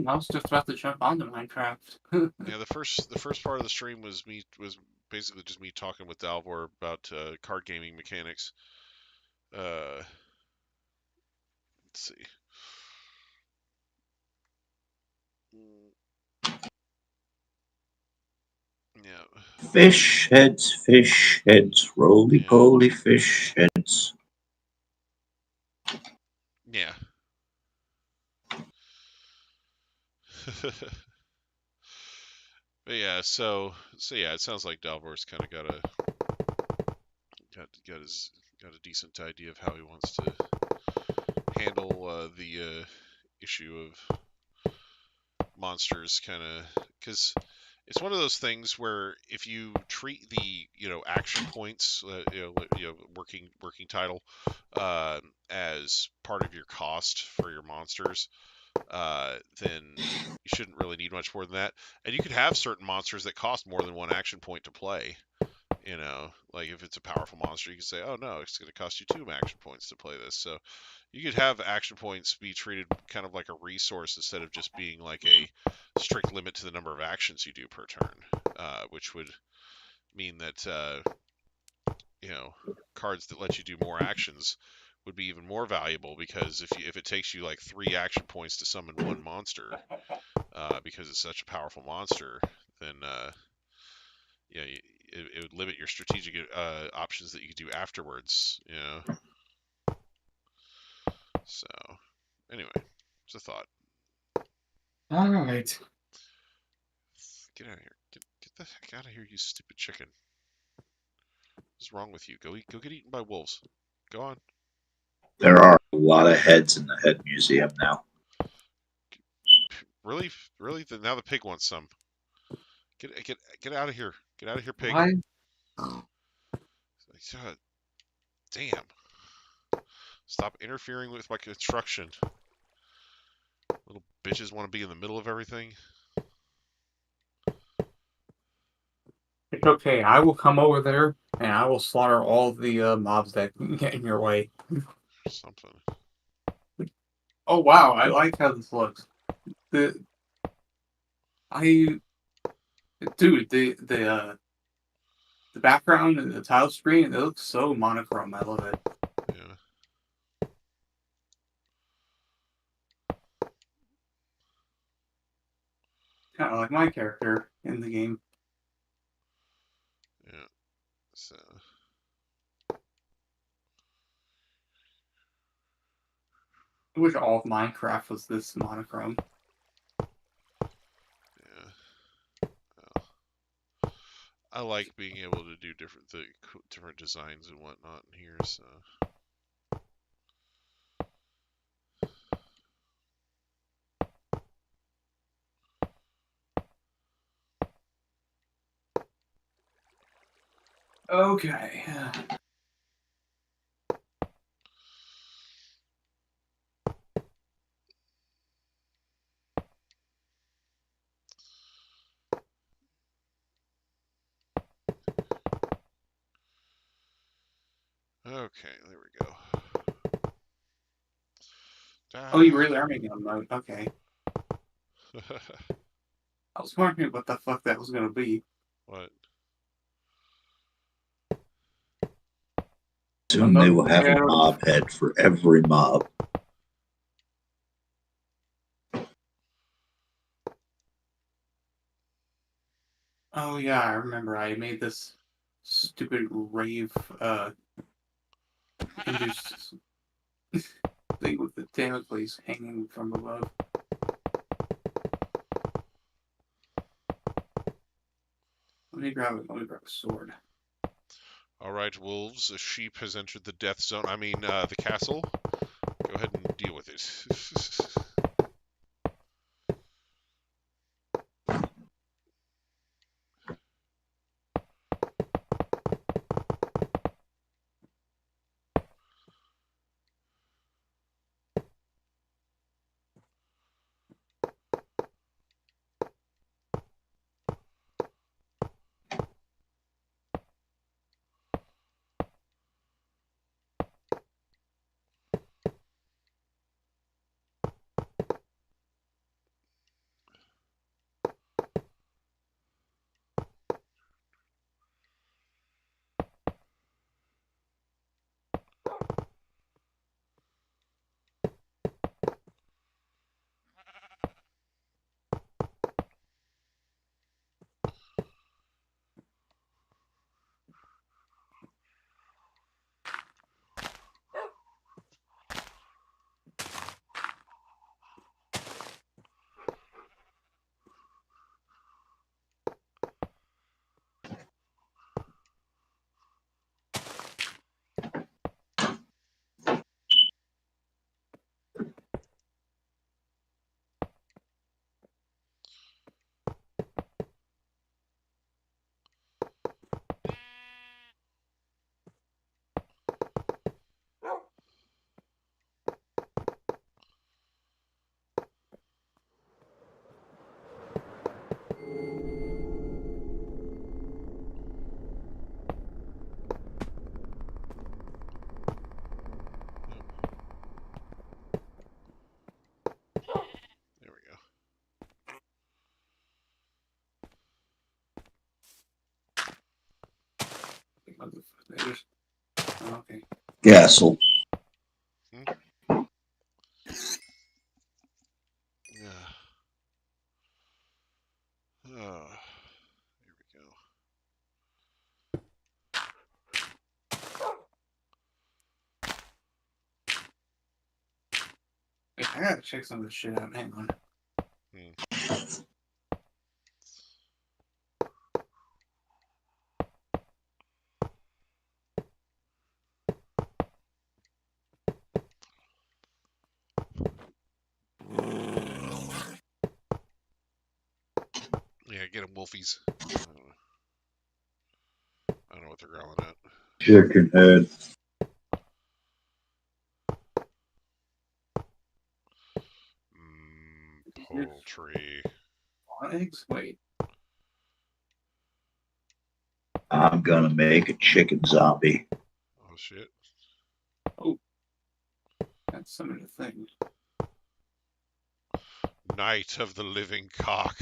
I was just about to jump onto Minecraft. Yeah, the first part of the stream was basically just me talking with Dalvor about card gaming mechanics. Let's see. Yeah. Fish heads, roly poly fish heads. Yeah. But yeah, so yeah, it sounds like Dalvor's kind of got a decent idea of how he wants to handle the issue of monsters, kind of, because it's one of those things where if you treat the action points, working title, as part of your cost for your monsters, then you shouldn't really need much more than that. And you could have certain monsters that cost more than one action point to play. Like if it's a powerful monster, you can say, oh no, it's going to cost you 2 action points to play this. So you could have action points be treated kind of like a resource instead of just being like a strict limit to the number of actions you do per turn, which would mean that cards that let you do more actions would be even more valuable, because if it takes you like 3 action points to summon one monster, because it's such a powerful monster, then it would limit your strategic options that you could do afterwards. So anyway, it's a thought. All right. Get out of here! Get the heck out of here, you stupid chicken! What's wrong with you? Go get eaten by wolves. Go on. There are a lot of heads in the head museum now. Really? Now the pig wants some. Get out of here! Get out of here, pig! Why? Damn! Stop interfering with my construction. Little bitches want to be in the middle of everything. It's okay. I will come over there and I will slaughter all the mobs that get in your way. Something. Oh wow, I like how this looks. Dude, the background and the tile screen, it looks so monochrome. I love it. Yeah. Kind of like my character in the game. Yeah. So. I wish all of Minecraft was this monochrome. Yeah. Well, I like being able to do different designs and whatnot in here. So. Okay. Okay, there we go. Oh, you really are making a mode. Okay. I was wondering what the fuck that was gonna be. What? Soon they will have a mob head for every mob. Oh yeah, I remember. I made this stupid rave induced thing with the Damocles hanging from above. Let me grab a sword. All right, wolves. A sheep has entered the death zone. I mean, the castle. Go ahead and deal with it. There we go. Okay. Castle. Yeah. Oh, here we go. Hey, I gotta check some of this shit out. Hang on. Yeah, get them wolfies. I don't know what they're growling at. Chicken head. Poultry. Eggs? Wait. I'm gonna make a chicken zombie. Oh shit. Oh. That's some of the things. Night of the Living Cock.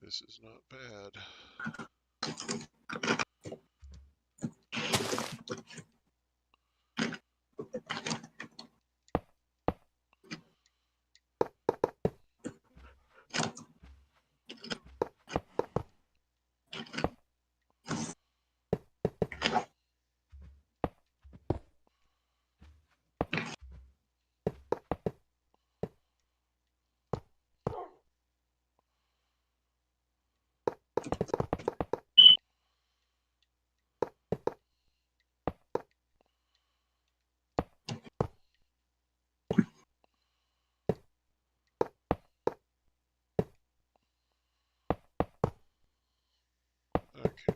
This is not bad. Okay.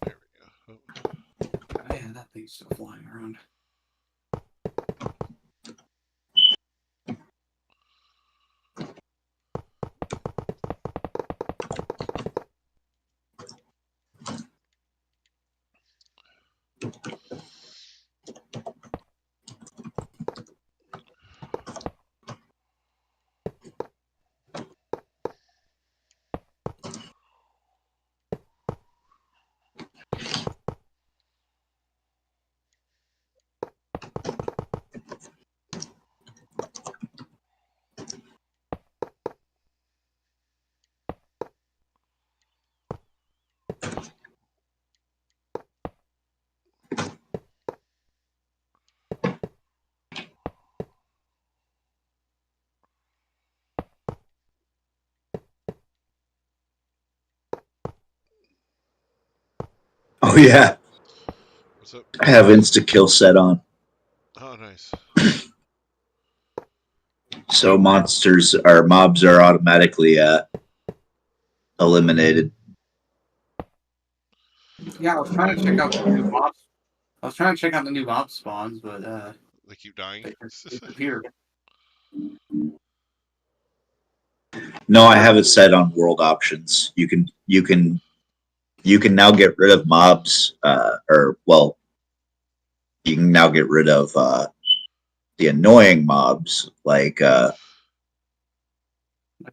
There we go. Oh. Oh, yeah, that thing's still flying around. Oh yeah. What's up? I have insta-kill set on. Oh, nice. So mobs are automatically eliminated. Yeah, I was trying to check out the new mobs. I was trying to check out the new mob spawns, but They keep dying. they disappeared. No, I have it set on world options. You can now get rid of mobs, you can now get rid of the annoying mobs like Like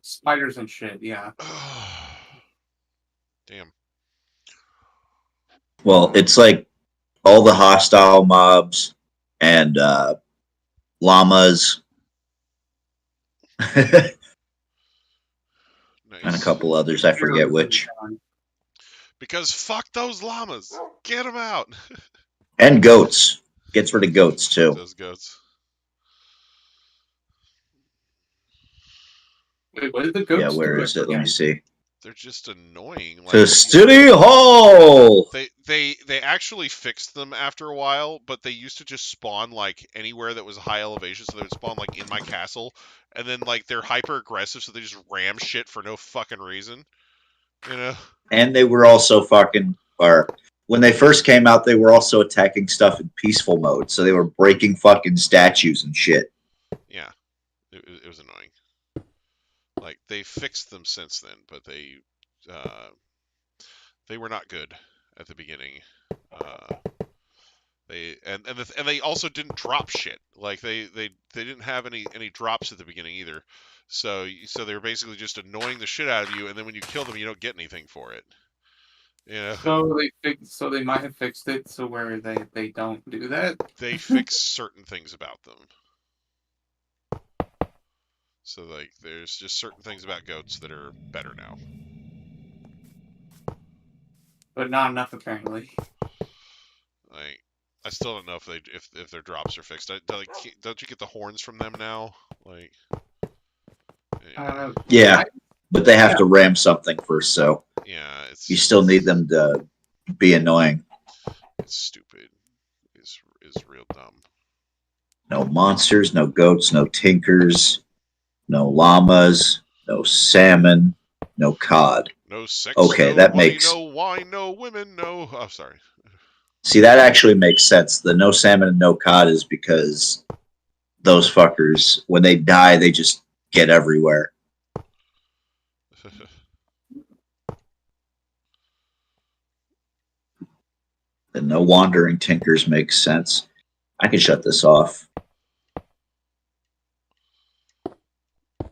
spiders and shit, yeah. Damn. well, it's like all the hostile mobs and llamas Nice. and a couple others. I forget which. Because fuck those llamas. Get them out. And goats. Gets rid of goats too. Those goats. Wait, what did the goats Yeah, where do? is it? Let me see. They're just annoying. Like, To City Hall. They actually fixed them after a while, but they used to just spawn like anywhere that was high elevation, so they would spawn like in my castle, and then like they're hyper aggressive, so they just ram shit for no fucking reason. You know? And they were also when they first came out, they were also attacking stuff in peaceful mode, so they were breaking fucking statues and shit. Yeah, it was annoying. Like they fixed them since then, but they were not good at the beginning. And they also didn't drop shit. Like they didn't have any drops at the beginning either. So they were basically just annoying the shit out of you, and then when you kill them, you don't get anything for it. Yeah. So they might have fixed it so where they don't do that. They fix certain things about them. So like there's just certain things about goats that are better now. But not enough apparently. Like I still don't know if their drops are fixed. Don't you get the horns from them now? Like yeah, but they have to ram something first, so yeah, you still need them to be annoying. It's stupid. It's real dumb. No monsters, no goats, no tinkers, no llamas, no salmon, no cod. No sex. Okay, no that money, makes no wine, no women, no. Oh, sorry. See, that actually makes sense. The no salmon and no cod is because those fuckers, when they die, they just get everywhere. The no wandering tinkers makes sense. I can shut this off.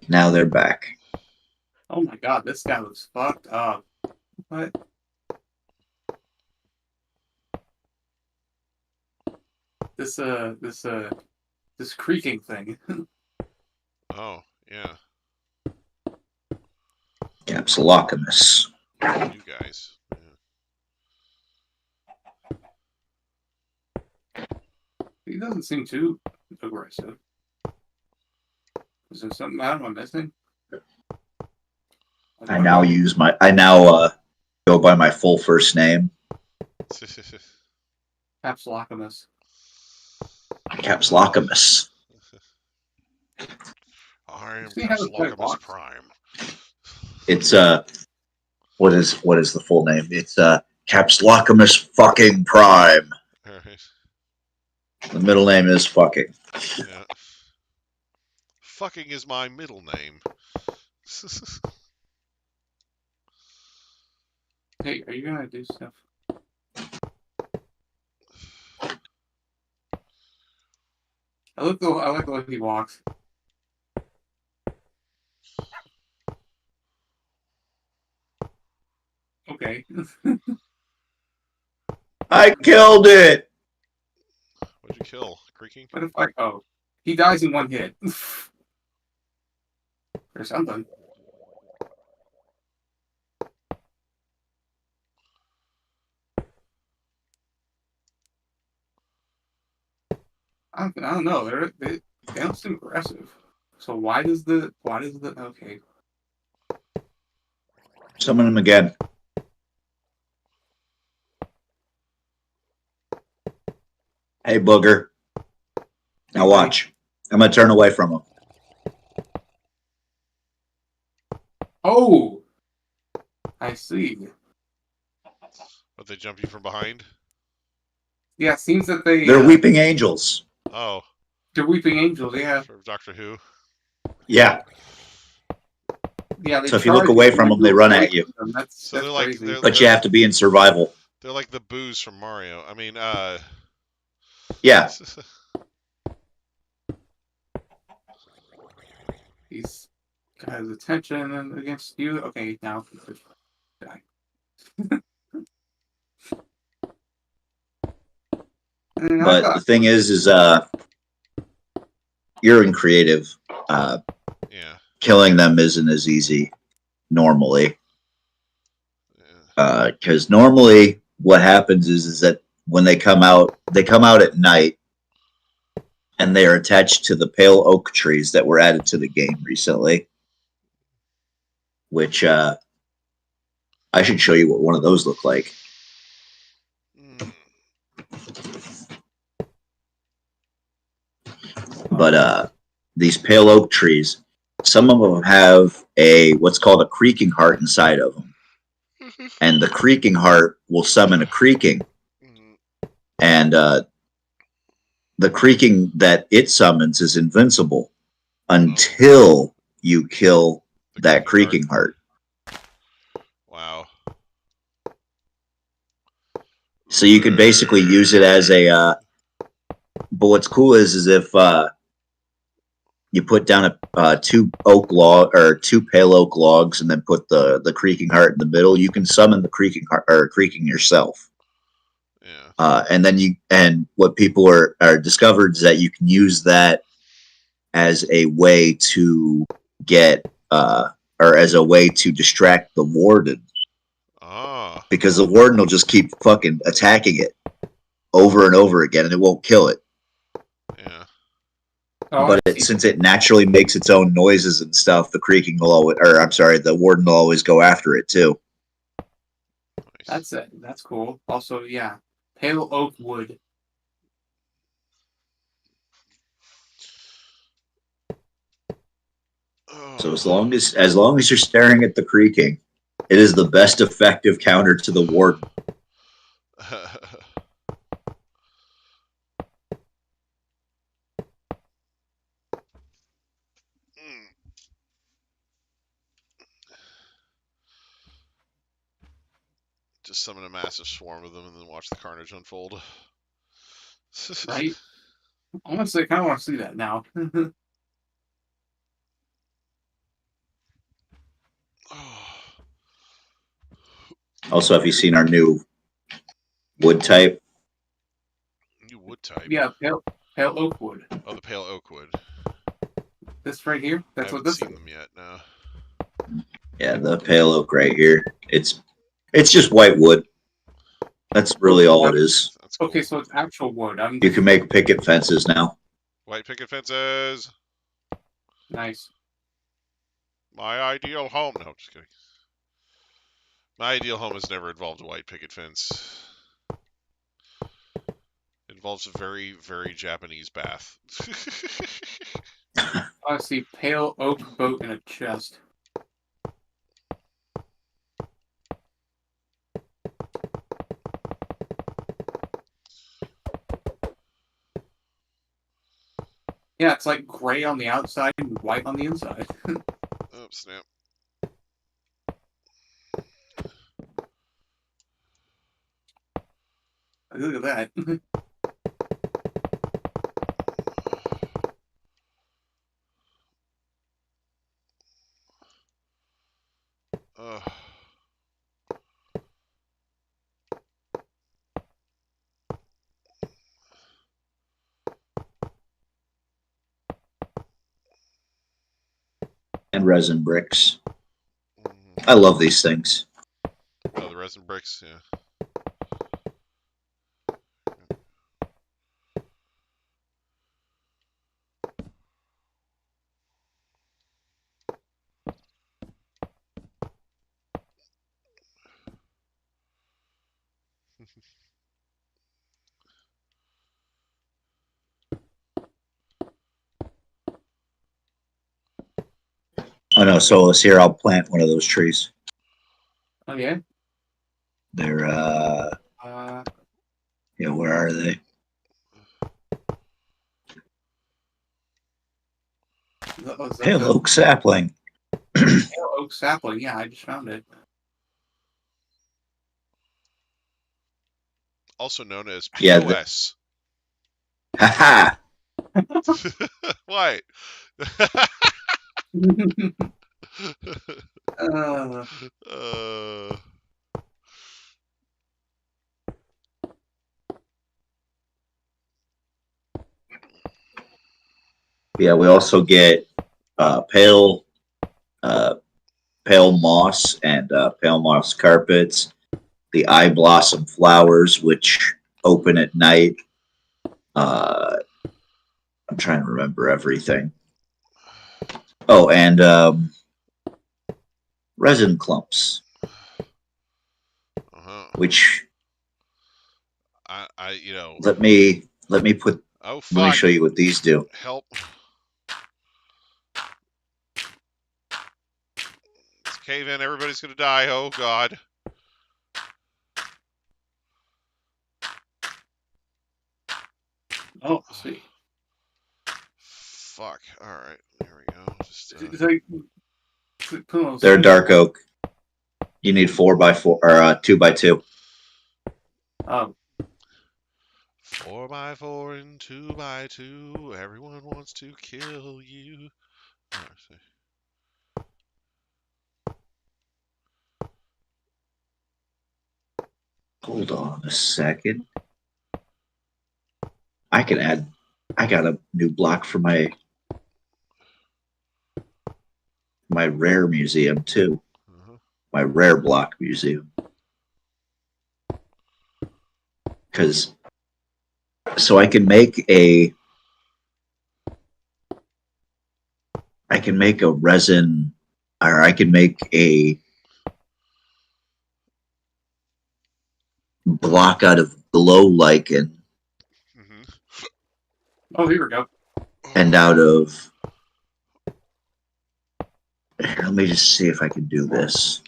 Now they're back. Oh my god, this guy looks fucked up. What? This creaking thing. Oh, yeah. Capsulocamus. You guys. Yeah. He doesn't seem too aggressive. Is there something I'm missing? I now go by my full first name. Capsulocamus. Capsulocamus. I am Capsulocamus Prime. It's what is the full name? It's Capsulocamus fucking Prime. Right. The middle name is fucking. Yeah. Fucking is my middle name. Hey, are you gonna do stuff? I like the way he walks. Okay. I killed it. What'd you kill? Creaking? What if he dies in one hit. Or something. I don't know. They don't seem aggressive. So why does the okay? Summon him again. Hey, Booger. Now watch. I'm going to turn away from him. Oh! I see. But they jump you from behind? Yeah, it seems that they... They're weeping angels. Oh. They're weeping angels, yeah. From Doctor Who? Yeah. Yeah, so if you look away from them, they run at you. That's they're crazy. But you have to be in survival. They're like the boos from Mario. I mean, Yeah. He's got his attention against you. Okay, now die. But the thing is you're in creative. Yeah. Killing them isn't as easy normally. Because normally what happens is that when they come out at night, and they are attached to the pale oak trees that were added to the game recently. Which I should show you what one of those look like. But these pale oak trees, some of them have what's called a creaking heart inside of them. And the creaking heart will summon a creaking. And the creaking that it summons is invincible until you kill that creaking heart. Wow. So you could basically use it as a... but what's cool is if you put down two pale oak logs and then put the creaking heart in the middle, you can summon the creaking heart or creaking yourself. Yeah. And what people are discovered is that you can use that as a way to get or as a way to distract the warden. Ah. Because the warden will just keep fucking attacking it over and over again, and it won't kill it. Yeah. But since it naturally makes its own noises and stuff, the creaking will always, the warden will always go after it too. That's it. That's cool. Also, yeah, pale oak wood. So as long as you're staring at the creaking, it is the best effective counter to the warden. Just summon a massive swarm of them and then watch the carnage unfold. Right? Honestly, I kind of want to see that now. Also, have you seen our new wood type? New wood type? Yeah, pale oak wood. Oh, the pale oak wood. This right here? That's what this is. I haven't seen them yet, no. Yeah, the pale oak right here. It's just white wood. That's really all it is. Cool. Okay, so it's actual wood. You can make picket fences now. White picket fences. Nice. My ideal home. No, just kidding. My ideal home has never involved a white picket fence. It involves a very, very Japanese bath. I see pale oak boat in a chest. Yeah, it's like gray on the outside and white on the inside. Oh, snap. Look at that. And resin bricks. I love these things. Oh, the resin bricks, yeah. Oh no, Solus, here, I'll plant one of those trees. Oh yeah. They're yeah, where are they? Pale oak sapling. Pale oak sapling. Yeah, I just found it. Also known as Yeah, POS. Haha. Why? Yeah, we also get pale moss and pale moss carpets. The eye blossom flowers, which open at night. I'm trying to remember everything. Oh, and resin clumps, which I you know. Let me put. Oh fuck! Let me show you what these do. Help! It's cave in. Everybody's gonna die. Oh god. Oh, let's see. Fuck. All right. There we go. Just, they're dark oak. You need 4x4 or 2x2. 4x4 and 2x2. Everyone wants to kill you. Oh, Hold on a second. I got a new block for my rare museum too. My rare block museum. Because so I can make a resin, or I can make a block out of glow lichen. Oh, here we go. And out of here, let me just see if I can do this.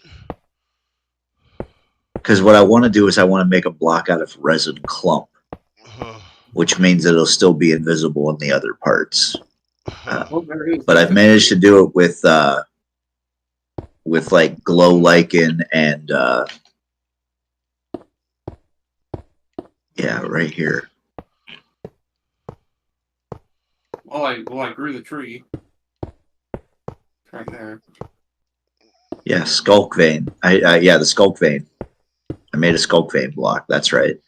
Because what I want to do is I want to make a block out of resin clump, which means it'll still be invisible in the other parts. But I've managed to do it with like glow lichen and yeah, right here. Well, I grew the tree. Right there. Yeah, skulk vein. Yeah, the skulk vein. I made a skulk vein block. That's right.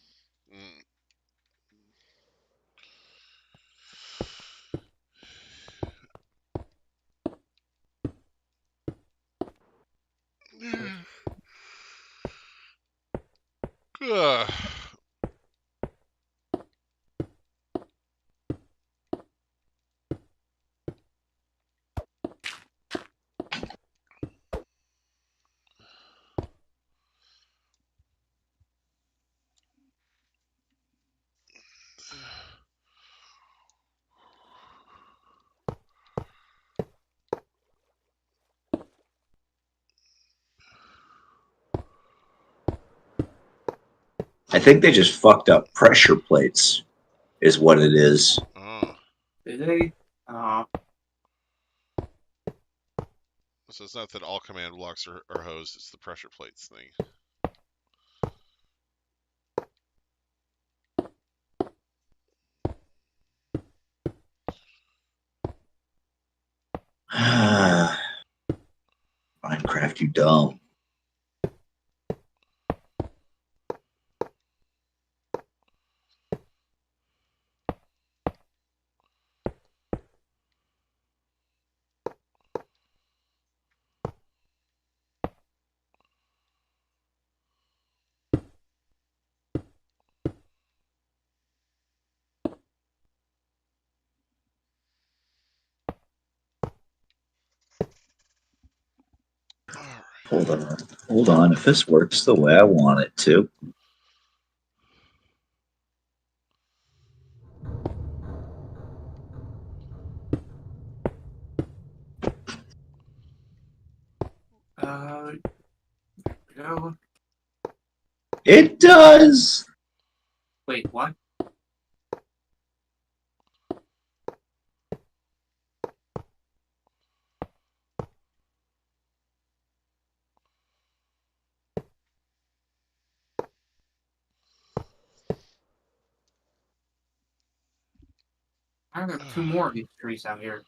I think they just fucked up pressure plates, is what it is. Did they? So it's not that all command blocks are hosed, it's the pressure plates thing. Minecraft, you dumb. Hold on. If this works the way I want it to. There we go. It does. Wait, what? I got 2 more of these trees out here.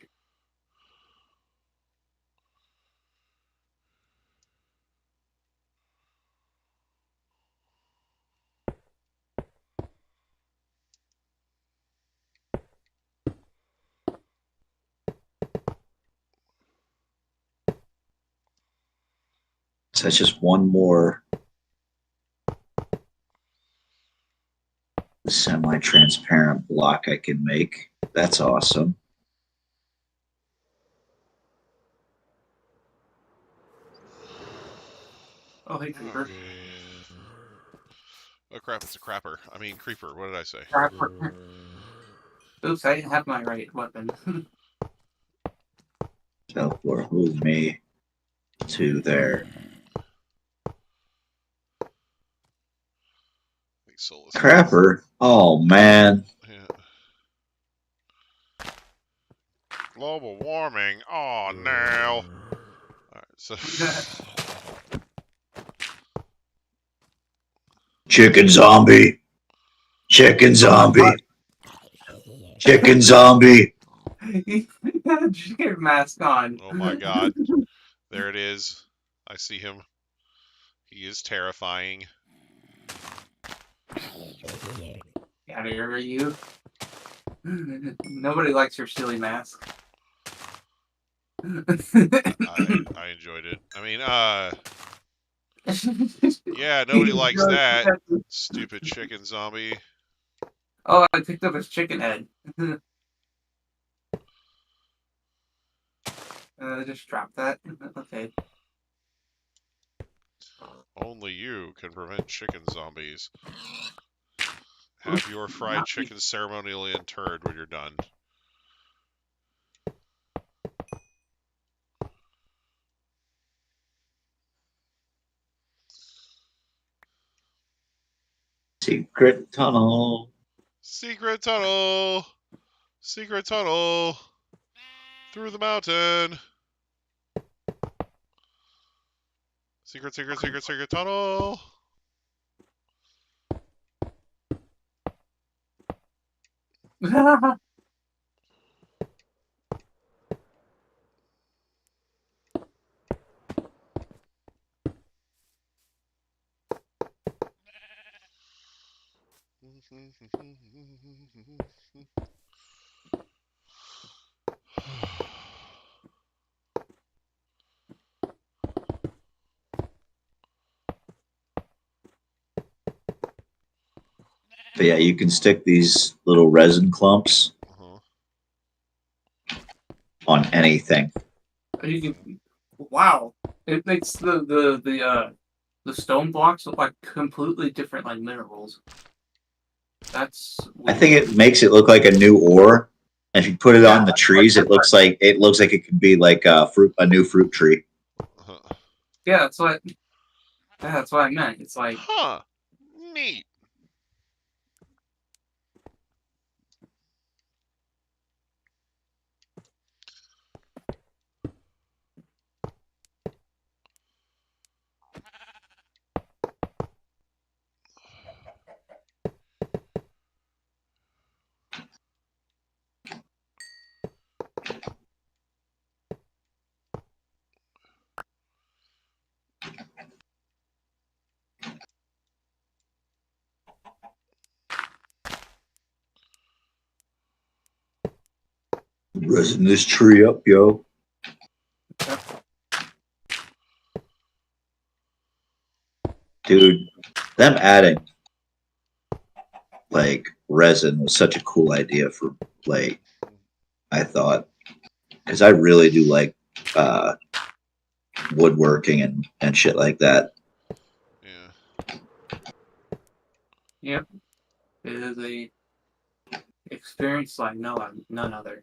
So that's just one more semi-transparent block I can make. That's awesome. Oh, hey, creeper. Okay. Oh crap! It's a crapper. I mean creeper. What did I say? Crapper. Oops, I didn't have my right weapon. Teleport move me to there. Soulless. Crapper. Oh man. Yeah. Global warming. Oh no. Alright, so Chicken zombie. Chicken zombie. Chicken zombie. Just get your mask on. oh my god. There it is. I see him. He is terrifying. Out of here, you. Nobody likes your silly mask. I enjoyed it. I mean, yeah, nobody likes that. Stupid chicken zombie. Oh, I picked up his chicken head. Just drop that. Okay. Only you can prevent chicken zombies. Have your fried chicken ceremonially interred when you're done. Secret tunnel. Secret tunnel! Secret tunnel! Through the mountain! Secret tunnel! But yeah, you can stick these little resin clumps on anything. You can, wow, it makes the stone blocks look like completely different like minerals. That's weird. I think it makes it look like a new ore. And if you put it on the trees, it looks like it could be like a new fruit tree. Yeah, that's what I meant. It's like, huh, neat. Resin this tree up, yo. Dude, them adding like resin was such a cool idea for like I thought, because I really do like woodworking and shit like that. Yeah. yep, it is a experience like none other.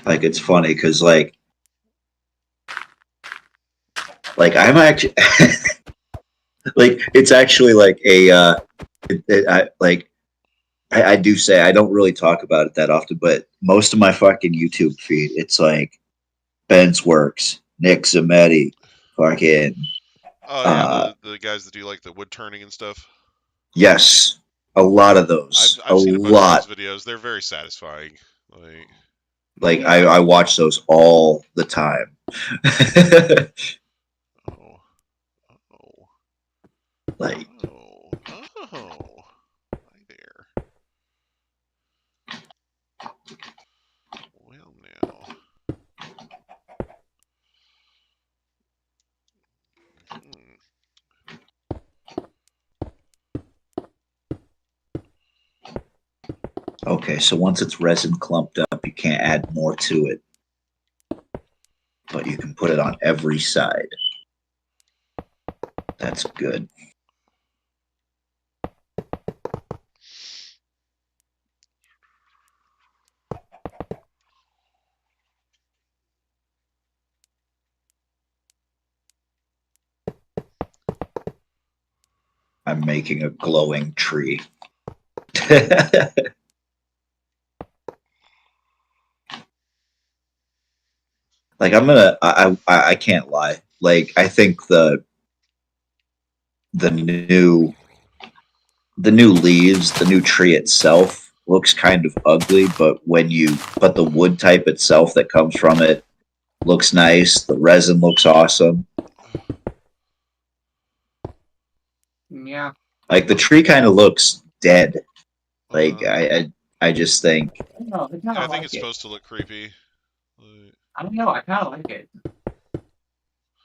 Like it's funny because like Like I'm actually like it's actually like a I do say I don't really talk about it that often, but most of my fucking YouTube feed, it's like Ben's Works, Nick Zametti, fucking Oh yeah, the guys that do like the wood turning and stuff. yes, a lot of those, a I've seen a bunch lot. of those videos. They're very satisfying. Like I watch those all the time. Oh, oh, Like oh, hi there. Well now. okay, so once it's resin clumped up, you can't add more to it, but you can put it on every side. That's good. I'm making a glowing tree. Like I can't lie. Like I think the new the new leaves, the new tree itself looks kind of ugly, but the wood type itself that comes from it looks nice. The resin looks awesome. Yeah. Like the tree kind of looks dead. Like I just think I think it's supposed to look creepy. I don't know. I kind of like it.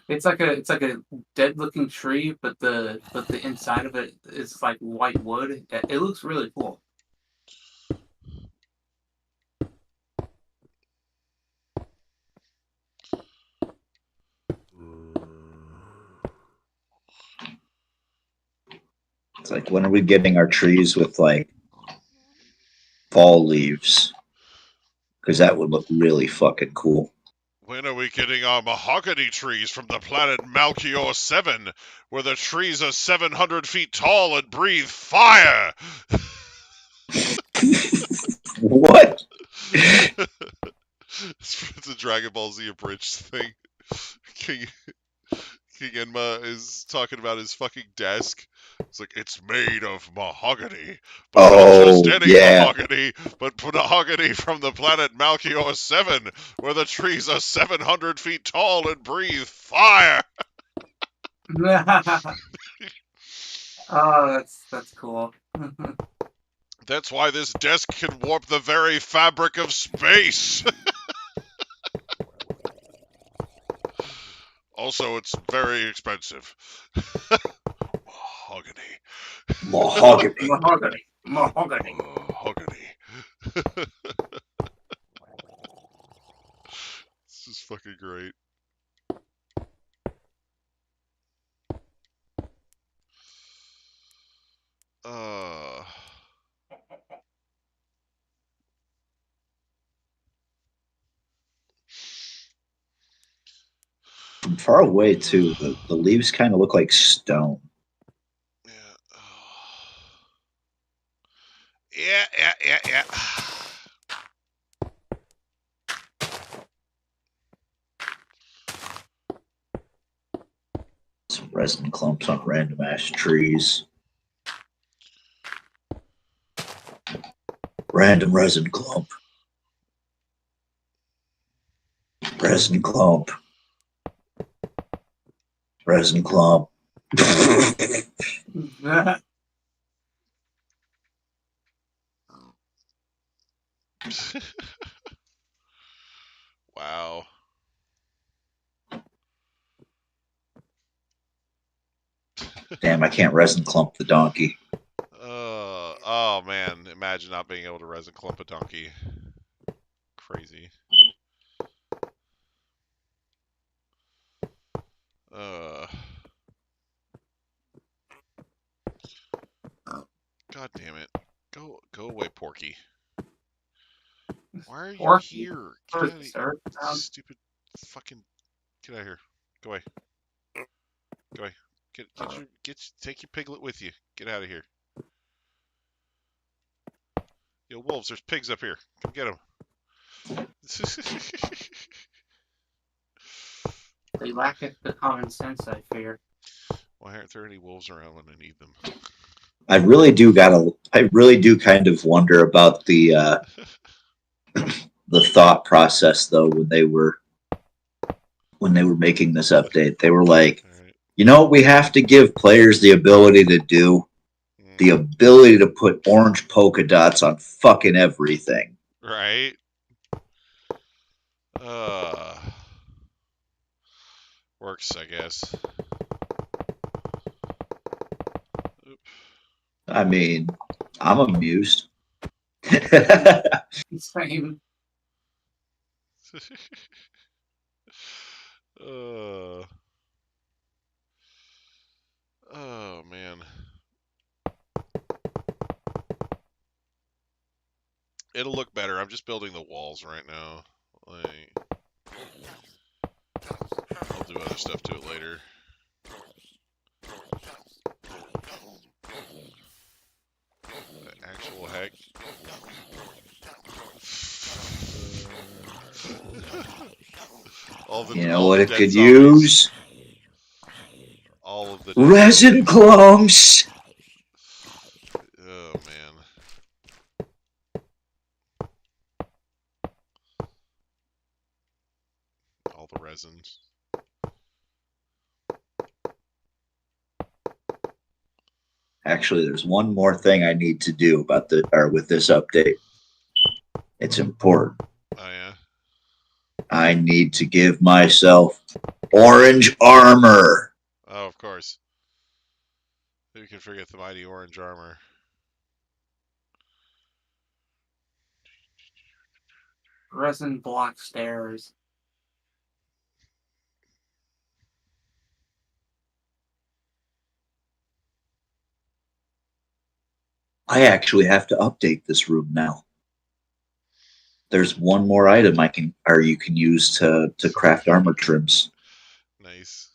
It's like a dead looking tree, but the inside of it is like white wood. It looks really cool. it's like when are we getting our trees with like fall leaves? Because that would look really fucking cool. When are we getting our mahogany trees from the planet Malchior 7, where the trees are 700 feet tall and breathe fire? What? It's a Dragon Ball Z abridged thing. King Enma is talking about his fucking desk. It's like, it's made of mahogany. But not just any mahogany, but mahogany from the planet Malchior 7, where the trees are 700 feet tall and breathe fire! Oh, that's cool. That's why this desk can warp the very fabric of space! Also, it's very expensive. Mahogany. Mahogany. This is fucking great. From far away too, the leaves kind of look like stone. Yeah. Some resin clumps on random ass trees. Random resin clump. Resin clump. Resin clump. Wow. Damn, I can't resin clump the donkey. Oh man, imagine not being able to resin clump a donkey. Crazy. God damn it. Go away, Porky. Why are you Porky? here? Get out of here. Stupid fucking... Get out of here. Go away. Go away. Take your piglet with you. Get out of here. Yo, wolves, there's pigs up here. Come get them. They lack the common sense, I fear. Why aren't there any wolves around when I need them? I really do kind of wonder about the thought process though when they were making this update. They were like, Right. you know what we have to give players the ability to do? The ability to put orange polka dots on fucking everything. Right? Works, I guess. Oop. I mean, I'm amused. Same. Oh man. It'll look better. I'm just building the walls right now. Like, I'll do other stuff to it later. The actual heck. You know what it could use? All of the resin clumps. Oh man. All the resins. Actually, there's one more thing I need to do with this update. It's important. Oh yeah. I need to give myself orange armor. Oh, of course. Who can forget the mighty orange armor? Resin block stairs. I actually have to update this room now. There's one more item you can use to craft armor trims. Nice.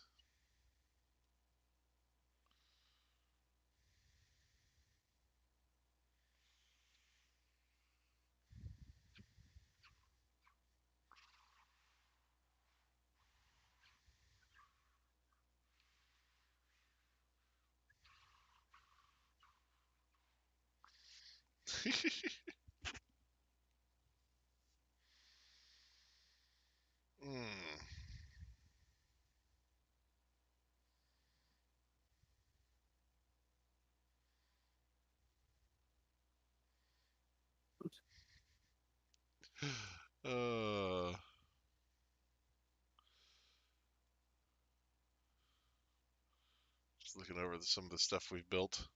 Just looking over some of the stuff we've built.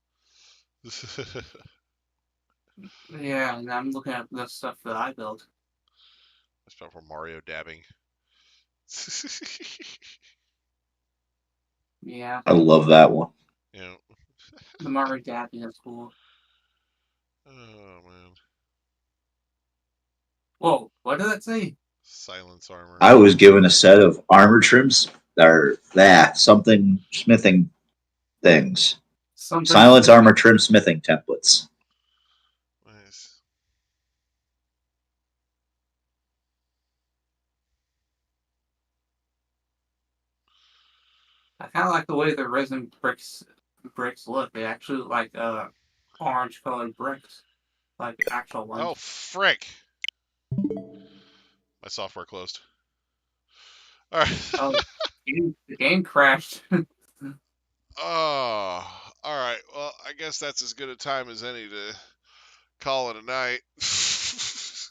Yeah, and I'm looking at the stuff that I built. That's about for Mario dabbing. Yeah. I love that one. Yeah. The Mario dabbing is cool. Oh man. Whoa, what did that say? Silence armor. I was given a set of armor trims something smithing things. Silence armor trim smithing templates. Nice. I kind of like the way the resin bricks look. They actually look like orange colored bricks, like actual ones. Oh frick! My software closed. All right. Oh, the game crashed. Oh, all right. Well, I guess that's as good a time as any to call it a night.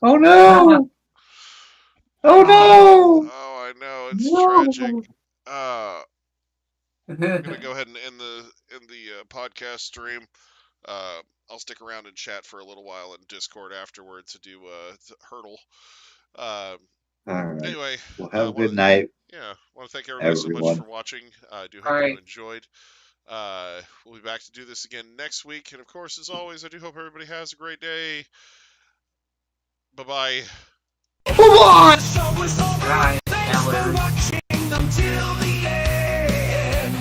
Oh no! Oh no! Oh, I know, it's tragic. I'm gonna go ahead and end the podcast stream. I'll stick around and chat for a little while in Discord afterwards to do hurdle. All right. Anyway, well, have a good night. Yeah, I want to thank everybody so much for watching. I do hope you enjoyed. We'll be back to do this again next week, and of course, as always, I do hope everybody has a great day. Bye-bye. Bye. Thanks for watching until the end.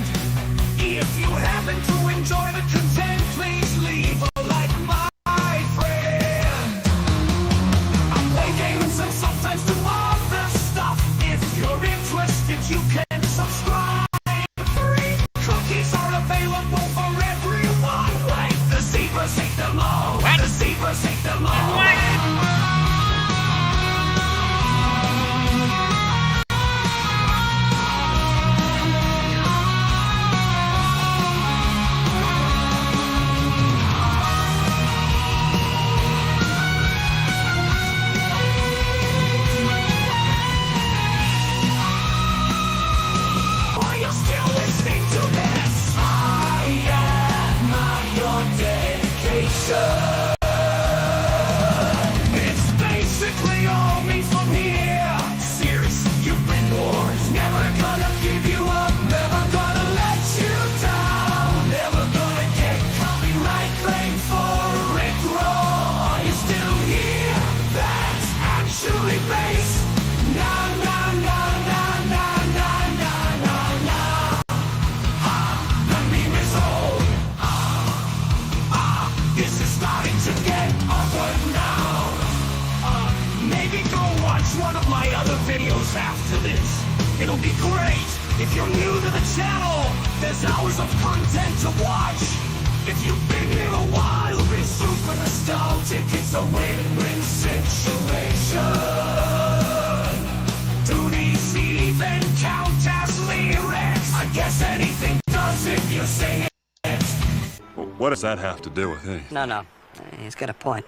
new to the channel, there's hours of content to watch. If you've been here a while, be super nostalgic. It's a win-win situation. Don't even count as lyrics. I guess anything does if you sing it. Well, what does that have to do with anything? No, he's got a point.